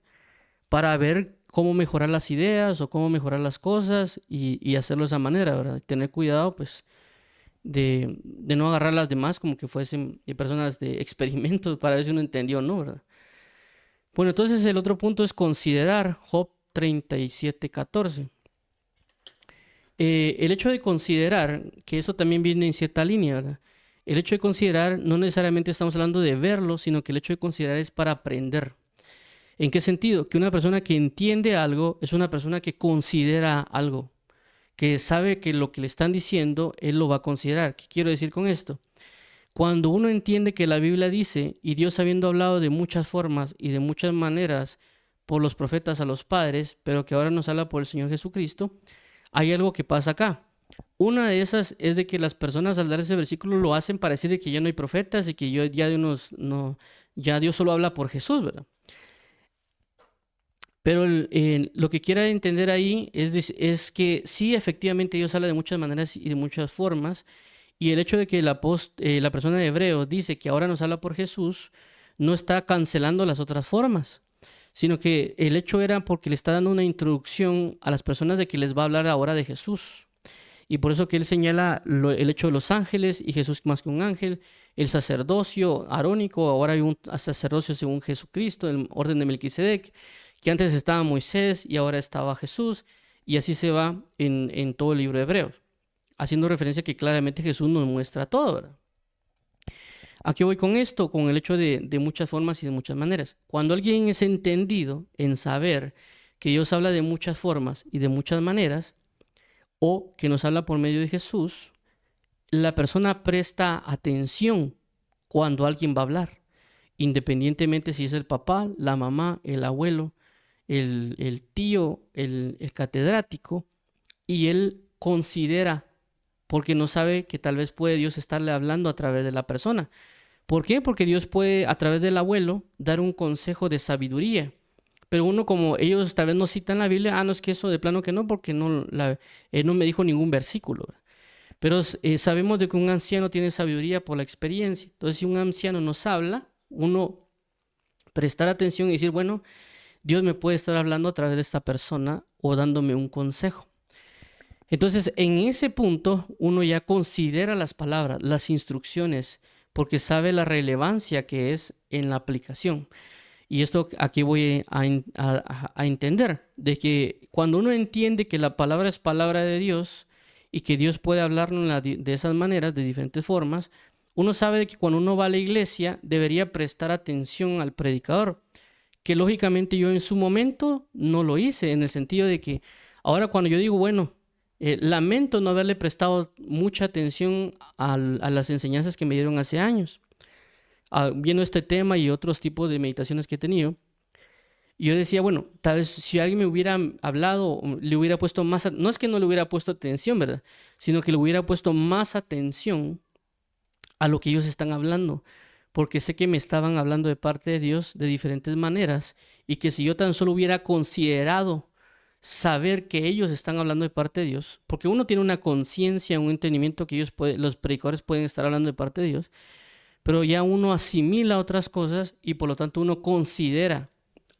[SPEAKER 1] para ver cómo mejorar las ideas o cómo mejorar las cosas y hacerlo de esa manera, ¿verdad? Tener cuidado pues de no agarrar las demás como que fuesen personas de experimentos para ver si uno entendió o no, ¿verdad? Bueno, entonces el otro punto es considerar Job 37:14. El hecho de considerar, que eso también viene en cierta línea, ¿verdad? El hecho de considerar no necesariamente estamos hablando de verlo, sino que el hecho de considerar es para aprender. ¿En qué sentido? Que una persona que entiende algo es una persona que considera algo, que sabe que lo que le están diciendo, él lo va a considerar. ¿Qué quiero decir con esto? Cuando uno entiende que la Biblia dice, y Dios habiendo hablado de muchas formas y de muchas maneras por los profetas a los padres, pero que ahora nos habla por el Señor Jesucristo, hay algo que pasa acá. Una de esas es de que las personas al dar ese versículo lo hacen para decir que ya no hay profetas y que ya Dios solo habla por Jesús, ¿verdad? Pero lo que quiera entender ahí es que sí, efectivamente Dios habla de muchas maneras y de muchas formas, y el hecho de que la persona de Hebreo dice que ahora nos habla por Jesús, no está cancelando las otras formas, sino que el hecho era porque le está dando una introducción a las personas de que les va a hablar ahora de Jesús. Y por eso que él señala el hecho de los ángeles y Jesús más que un ángel, el sacerdocio arónico, ahora hay un sacerdocio según Jesucristo, el orden de Melquisedec, que antes estaba Moisés y ahora estaba Jesús, y así se va en todo el libro de Hebreos, haciendo referencia que claramente Jesús nos muestra todo, ¿verdad? ¿A qué voy con esto? Con el hecho de muchas formas y de muchas maneras. Cuando alguien es entendido en saber que Dios habla de muchas formas y de muchas maneras, o que nos habla por medio de Jesús, la persona presta atención cuando alguien va a hablar, independientemente si es el papá, la mamá, el abuelo, el tío, el catedrático, y él considera, porque no sabe que tal vez puede Dios estarle hablando a través de la persona. ¿Por qué? Porque Dios puede, a través del abuelo, dar un consejo de sabiduría. Pero uno, como ellos tal vez no citan la Biblia, no es que eso de plano que no, porque él no me dijo ningún versículo. Pero sabemos de que un anciano tiene sabiduría por la experiencia. Entonces, si un anciano nos habla, uno prestar atención y decir, bueno, Dios me puede estar hablando a través de esta persona o dándome un consejo. Entonces, en ese punto, uno ya considera las palabras, las instrucciones, porque sabe la relevancia que es en la aplicación. Y esto aquí voy a entender, de que cuando uno entiende que la palabra es palabra de Dios y que Dios puede hablarnos de esas maneras, de diferentes formas, uno sabe que cuando uno va a la iglesia debería prestar atención al predicador, que lógicamente yo en su momento no lo hice, en el sentido de que ahora cuando yo digo, bueno, lamento no haberle prestado mucha atención a las enseñanzas que me dieron hace años, viendo este tema y otros tipos de meditaciones que he tenido. Y yo decía, bueno, tal vez si alguien me hubiera hablado, le hubiera puesto no es que no le hubiera puesto atención, ¿verdad? Sino que le hubiera puesto más atención a lo que ellos están hablando, porque sé que me estaban hablando de parte de Dios de diferentes maneras y que si yo tan solo hubiera considerado saber que ellos están hablando de parte de Dios, porque uno tiene una conciencia, un entendimiento que los predicadores pueden estar hablando de parte de Dios, pero ya uno asimila otras cosas y por lo tanto uno considera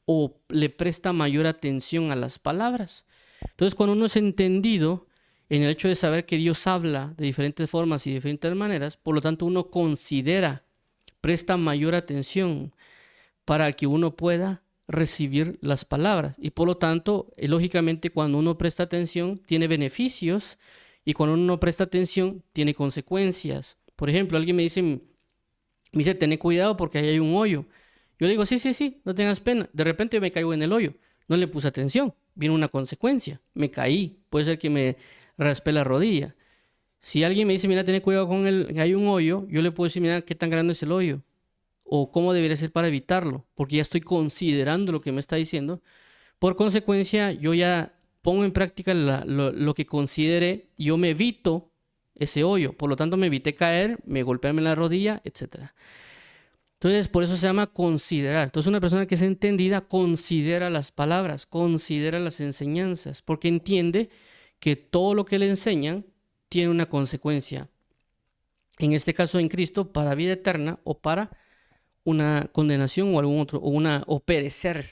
[SPEAKER 1] o le presta mayor atención a las palabras. Entonces, cuando uno es entendido en el hecho de saber que Dios habla de diferentes formas y de diferentes maneras, por lo tanto uno considera, presta mayor atención para que uno pueda recibir las palabras. Y por lo tanto, lógicamente, cuando uno presta atención, tiene beneficios y cuando uno no presta atención, tiene consecuencias. Por ejemplo, alguien me dice, ten cuidado porque ahí hay un hoyo. Yo le digo, sí, sí, sí, no tengas pena. De repente me caigo en el hoyo. No le puse atención. Viene una consecuencia. Me caí. Puede ser que me raspé la rodilla. Si alguien me dice, mira, ten cuidado con hay un hoyo, yo le puedo decir, mira, qué tan grande es el hoyo. O cómo debería ser para evitarlo. Porque ya estoy considerando lo que me está diciendo. Por consecuencia, yo ya pongo en práctica lo que considere. Yo me evito ese hoyo. Por lo tanto, me evité caer, me golpearme la rodilla, etcétera. Entonces, por eso se llama considerar. Entonces, una persona que es entendida considera las palabras, considera las enseñanzas, porque entiende que todo lo que le enseñan tiene una consecuencia. En este caso, en Cristo, para vida eterna o para una condenación o algún otro, o perecer.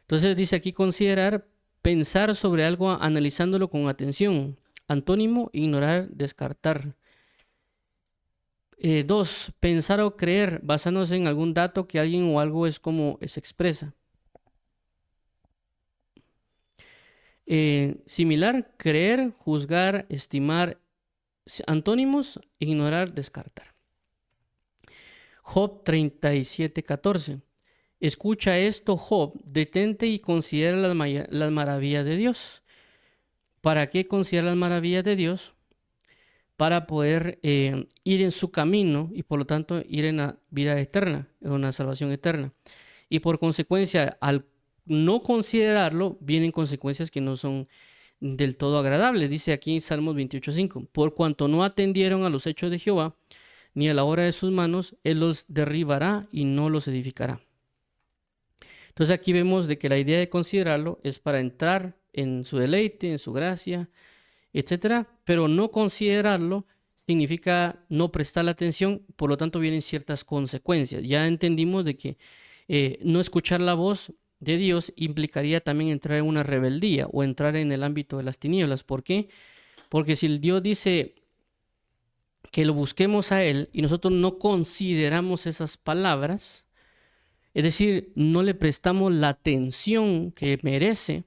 [SPEAKER 1] Entonces, dice aquí considerar, pensar sobre algo analizándolo con atención. Antónimo, ignorar, descartar. 2. Pensar o creer basándose en algún dato que alguien o algo es como se expresa. Similar, creer, juzgar, estimar. Antónimos, ignorar, descartar. Job 37:14. Escucha esto, Job, detente y considera las maravillas de Dios. ¿Para qué considerar las maravillas de Dios? Para poder ir en su camino y por lo tanto ir en la vida eterna, en una salvación eterna. Y por consecuencia, al no considerarlo, vienen consecuencias que no son del todo agradables. Dice aquí en Salmos 28:5, por cuanto no atendieron a los hechos de Jehová, ni a la obra de sus manos, él los derribará y no los edificará. Entonces aquí vemos de que la idea de considerarlo es para entrar en su deleite, en su gracia, etcétera, pero no considerarlo significa no prestar atención, por lo tanto vienen ciertas consecuencias. Ya entendimos de que no escuchar la voz de Dios implicaría también entrar en una rebeldía o entrar en el ámbito de las tinieblas. ¿Por qué? Porque si el Dios dice que lo busquemos a Él y nosotros no consideramos esas palabras, es decir, no le prestamos la atención que merece,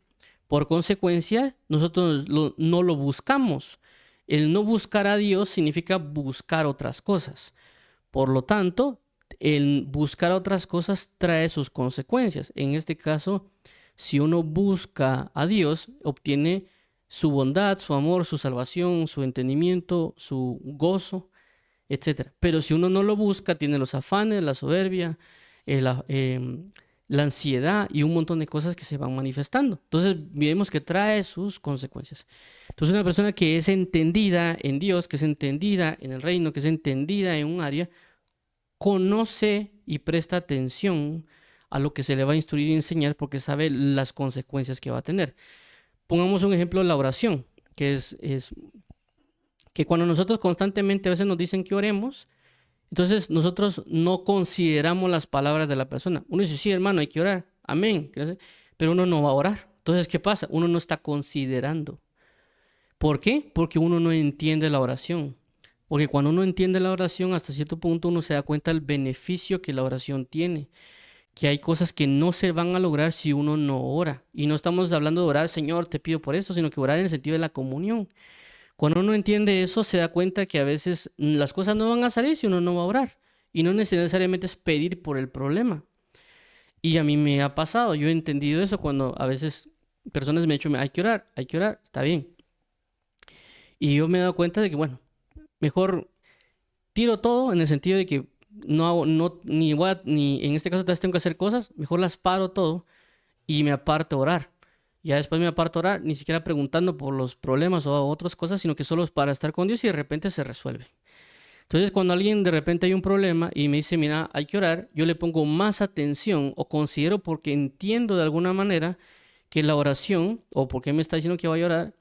[SPEAKER 1] por consecuencia, nosotros no lo buscamos. El no buscar a Dios significa buscar otras cosas. Por lo tanto, el buscar otras cosas trae sus consecuencias. En este caso, si uno busca a Dios, obtiene su bondad, su amor, su salvación, su entendimiento, su gozo, etc. Pero si uno no lo busca, tiene los afanes, la soberbia, la ansiedad y un montón de cosas que se van manifestando. Entonces, vemos que trae sus consecuencias. Entonces, una persona que es entendida en Dios, que es entendida en el reino, que es entendida en un área, conoce y presta atención a lo que se le va a instruir y enseñar porque sabe las consecuencias que va a tener. Pongamos un ejemplo, la oración, que es que cuando nosotros constantemente a veces nos dicen que oremos, entonces nosotros no consideramos las palabras de la persona. Uno dice, sí, hermano, hay que orar, amén, pero uno no va a orar. Entonces, ¿qué pasa? Uno no está considerando. ¿Por qué? Porque uno no entiende la oración. Porque cuando uno entiende la oración, hasta cierto punto uno se da cuenta del beneficio que la oración tiene. Que hay cosas que no se van a lograr si uno no ora. Y no estamos hablando de orar, Señor, te pido por esto, sino que orar en el sentido de la comunión. Cuando uno entiende eso, se da cuenta que a veces las cosas no van a salir si uno no va a orar. Y no necesariamente es pedir por el problema. Y a mí me ha pasado, yo he entendido eso cuando a veces personas me han dicho, hay que orar, está bien. Y yo me he dado cuenta de que, bueno, mejor tiro todo en el sentido de que no hago, ni en este caso tal vez tengo que hacer cosas, mejor las paro todo y me aparto a orar. Ya después me aparto a orar, ni siquiera preguntando por los problemas o otras cosas, sino que solo es para estar con Dios y de repente se resuelve. Entonces, cuando alguien de repente hay un problema y me dice, mira, hay que orar, yo le pongo más atención o considero porque entiendo de alguna manera que la oración, o porque me está diciendo que vaya a orar,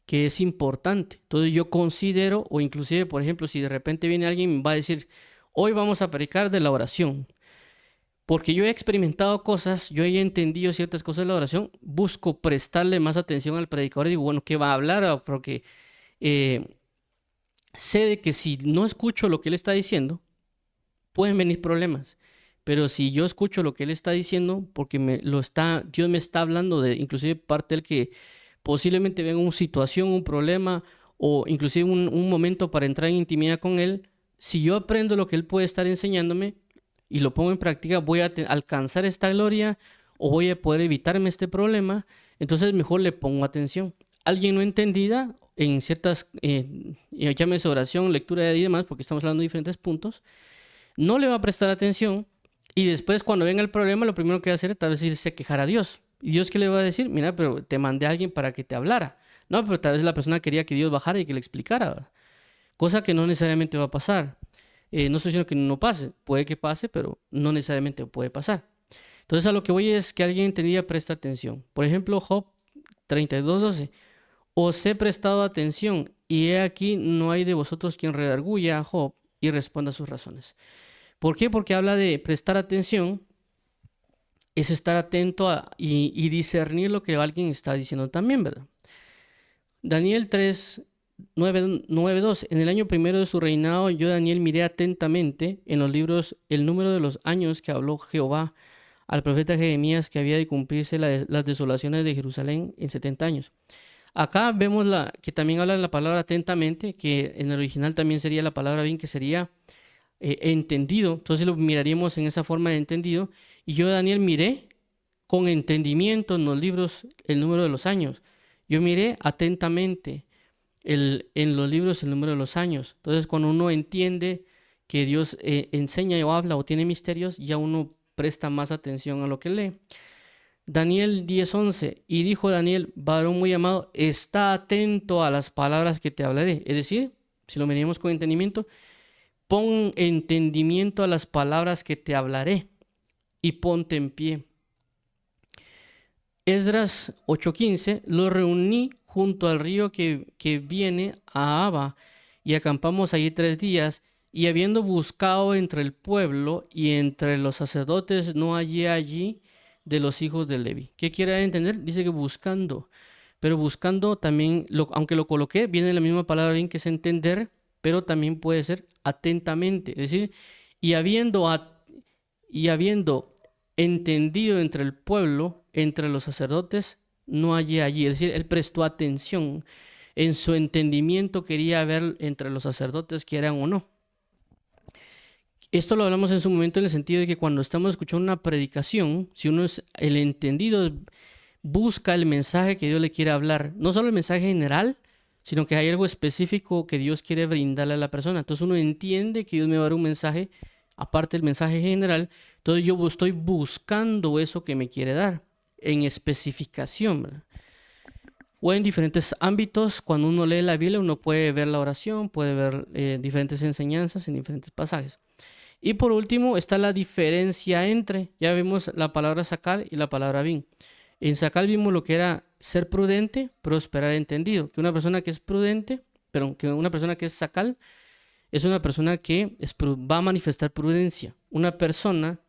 [SPEAKER 1] que es importante. Entonces yo considero, o inclusive, por ejemplo, si de repente viene alguien y me va a decir, hoy vamos a predicar de la oración, porque yo he experimentado cosas, yo he entendido ciertas cosas de la oración, busco prestarle más atención al predicador y digo, bueno, ¿qué va a hablar? Porque eh, sé de que si no escucho lo que él está diciendo, pueden venir problemas. Pero si yo escucho lo que él está diciendo, porque Dios me está hablando de, inclusive parte del que posiblemente venga una situación, un problema, o inclusive un momento para entrar en intimidad con él, si yo aprendo lo que él puede estar enseñándome y lo pongo en práctica, voy a alcanzar esta gloria o voy a poder evitarme este problema, entonces mejor le pongo atención. Alguien no entendida en ciertas, llámese oración, lectura y demás, porque estamos hablando de diferentes puntos, no le va a prestar atención y después cuando venga el problema lo primero que va a hacer tal vez es irse a quejar a Dios. ¿Y Dios qué le va a decir? Mira, pero te mandé a alguien para que te hablara. No, pero tal vez la persona quería que Dios bajara y que le explicara, ¿verdad? Cosa que no necesariamente va a pasar. No estoy diciendo que no pase, puede que pase, pero no necesariamente puede pasar. Entonces a lo que voy es que alguien entendía presta atención. Por ejemplo, Job 32:12. Os he prestado atención y he aquí no hay de vosotros quien redarguya a Job y responda a sus razones. ¿Por qué? Porque habla de prestar atención, es estar atento y discernir lo que alguien está diciendo también, ¿verdad? Daniel 3, 9, 2. En el año primero de su reinado, yo, Daniel, miré atentamente en los libros el número de los años que habló Jehová al profeta Jeremías que había de cumplirse las desolaciones de Jerusalén en 70 años. Acá vemos que también habla de la palabra atentamente, que en el original también sería la palabra bien, que sería entendido. Entonces lo miraríamos en esa forma de entendido. Y yo, Daniel, miré con entendimiento en los libros el número de los años. Yo miré atentamente en los libros el número de los años. Entonces cuando uno entiende que Dios enseña o habla o tiene misterios, ya uno presta más atención a lo que lee. Daniel 10:11. Y dijo Daniel, varón muy amado, está atento a las palabras que te hablaré. Es decir, si lo miramos con entendimiento, pon entendimiento a las palabras que te hablaré y ponte en pie. Esdras 8:15. Lo reuní junto al río que viene a Abba y acampamos allí 3 días. Y habiendo buscado entre el pueblo y entre los sacerdotes, no hallé allí de los hijos de Levi. ¿Qué quiere entender? Dice que buscando. Pero buscando también, aunque lo coloqué, viene la misma palabra bien que es entender, pero también puede ser atentamente. Es decir, y habiendo entendido entre el pueblo, entre los sacerdotes, no hallé allí. Es decir, él prestó atención. En su entendimiento quería ver entre los sacerdotes que eran o no. Esto lo hablamos en su momento en el sentido de que cuando estamos escuchando una predicación, si uno es el entendido, busca el mensaje que Dios le quiere hablar. No solo el mensaje general, sino que hay algo específico que Dios quiere brindarle a la persona. Entonces uno entiende que Dios me va a dar un mensaje, aparte del mensaje general. Entonces yo estoy buscando eso que me quiere dar, en especificación, ¿verdad? O en diferentes ámbitos, cuando uno lee la Biblia, uno puede ver la oración, puede ver diferentes enseñanzas en diferentes pasajes. Y por último está la diferencia entre, ya vimos la palabra sacar y la palabra bin. En sacar vimos lo que era ser prudente, prosperar entendido. Que una persona que es prudente, pero que una persona que es sacal, es una persona que va a manifestar prudencia. Una persona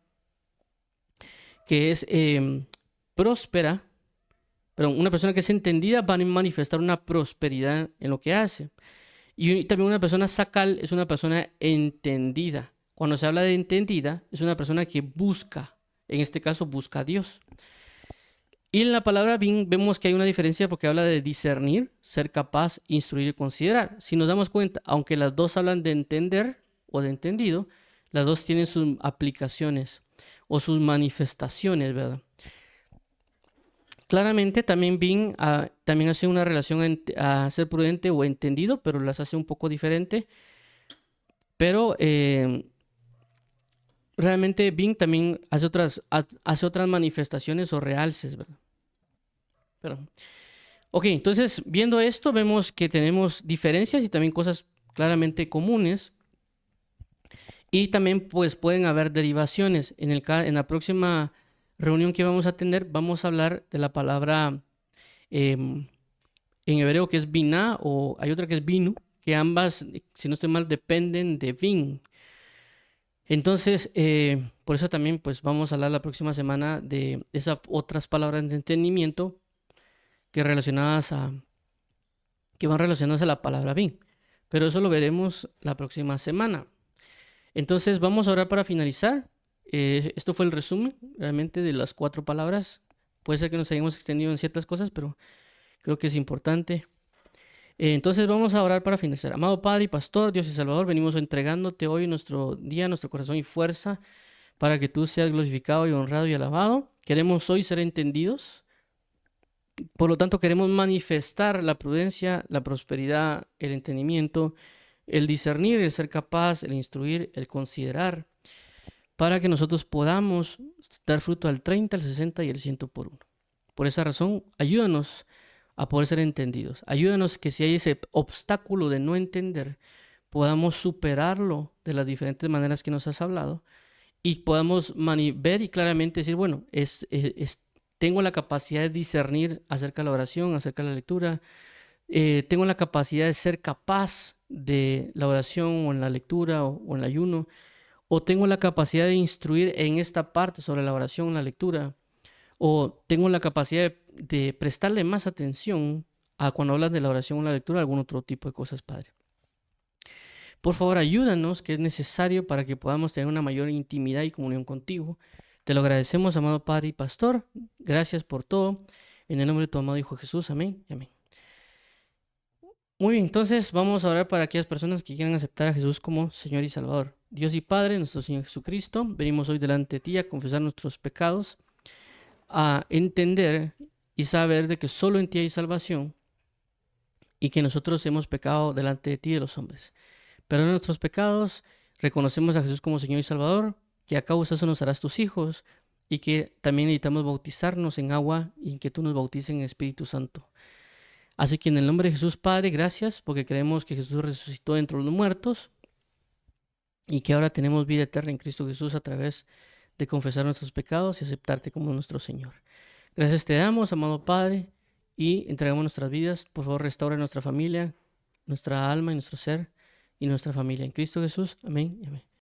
[SPEAKER 1] que es próspera, pero una persona que es entendida va a manifestar una prosperidad en lo que hace. Y también una persona sacal es una persona entendida. Cuando se habla de entendida, es una persona que busca, en este caso busca a Dios. Y en la palabra bin vemos que hay una diferencia porque habla de discernir, ser capaz, instruir y considerar. Si nos damos cuenta, aunque las dos hablan de entender o de entendido, las dos tienen sus aplicaciones o sus manifestaciones, ¿verdad? Claramente también bin también hace una relación a ser prudente o entendido, pero las hace un poco diferente. Pero realmente Bing también hace otras manifestaciones o realces, ¿verdad? Ok, entonces viendo esto vemos que tenemos diferencias y también cosas claramente comunes. Y también pues pueden haber derivaciones. En la próxima reunión que vamos a tener, vamos a hablar de la palabra em, en hebreo que es biná, o hay otra que es binu, que ambas, si no estoy mal, dependen de bin. Entonces, por eso también pues vamos a hablar la próxima semana de esas otras palabras de entendimiento que que van relacionadas a la palabra bin. Pero eso lo veremos la próxima semana. Entonces, vamos a orar para finalizar. Esto fue el resumen realmente de las 4 palabras. Puede ser que nos hayamos extendido en ciertas cosas, pero creo que es importante. Entonces vamos a orar para finalizar. Amado Padre y Pastor, Dios y Salvador, venimos entregándote hoy nuestro día, nuestro corazón y fuerza para que tú seas glorificado y honrado y alabado. Queremos hoy ser entendidos. Por lo tanto, queremos manifestar la prudencia, la prosperidad, el entendimiento, el discernir, el ser capaz, el instruir, el considerar, para que nosotros podamos dar fruto al 30, al 60 y al 100 por uno. Por esa razón, ayúdanos a poder ser entendidos. Ayúdanos que si hay ese obstáculo de no entender, podamos superarlo de las diferentes maneras que nos has hablado y podamos ver y claramente decir, bueno, tengo la capacidad de discernir acerca de la oración, acerca de la lectura, tengo la capacidad de ser capaz de la oración o en la lectura o en el ayuno, o tengo la capacidad de instruir en esta parte sobre la oración, la lectura, o tengo la capacidad de prestarle más atención a cuando hablas de la oración o la lectura, algún otro tipo de cosas, Padre. Por favor, ayúdanos, que es necesario para que podamos tener una mayor intimidad y comunión contigo. Te lo agradecemos, amado Padre y Pastor. Gracias por todo. En el nombre de tu amado Hijo Jesús. Amén y amén. Muy bien, entonces vamos a orar para aquellas personas que quieran aceptar a Jesús como Señor y Salvador. Dios y Padre, nuestro Señor Jesucristo, venimos hoy delante de ti a confesar nuestros pecados, a entender y saber de que solo en ti hay salvación y que nosotros hemos pecado delante de ti y de los hombres. Perdona nuestros pecados, reconocemos a Jesús como Señor y Salvador, que a causa de eso nos harás tus hijos y que también necesitamos bautizarnos en agua y que tú nos bautices en Espíritu Santo. Así que en el nombre de Jesús, Padre, gracias porque creemos que Jesús resucitó entre los muertos y que ahora tenemos vida eterna en Cristo Jesús a través de confesar nuestros pecados y aceptarte como nuestro Señor. Gracias te damos, amado Padre, y entregamos nuestras vidas. Por favor, restaura nuestra familia, nuestra alma y nuestro ser y nuestra familia. En Cristo Jesús. Amén y amén.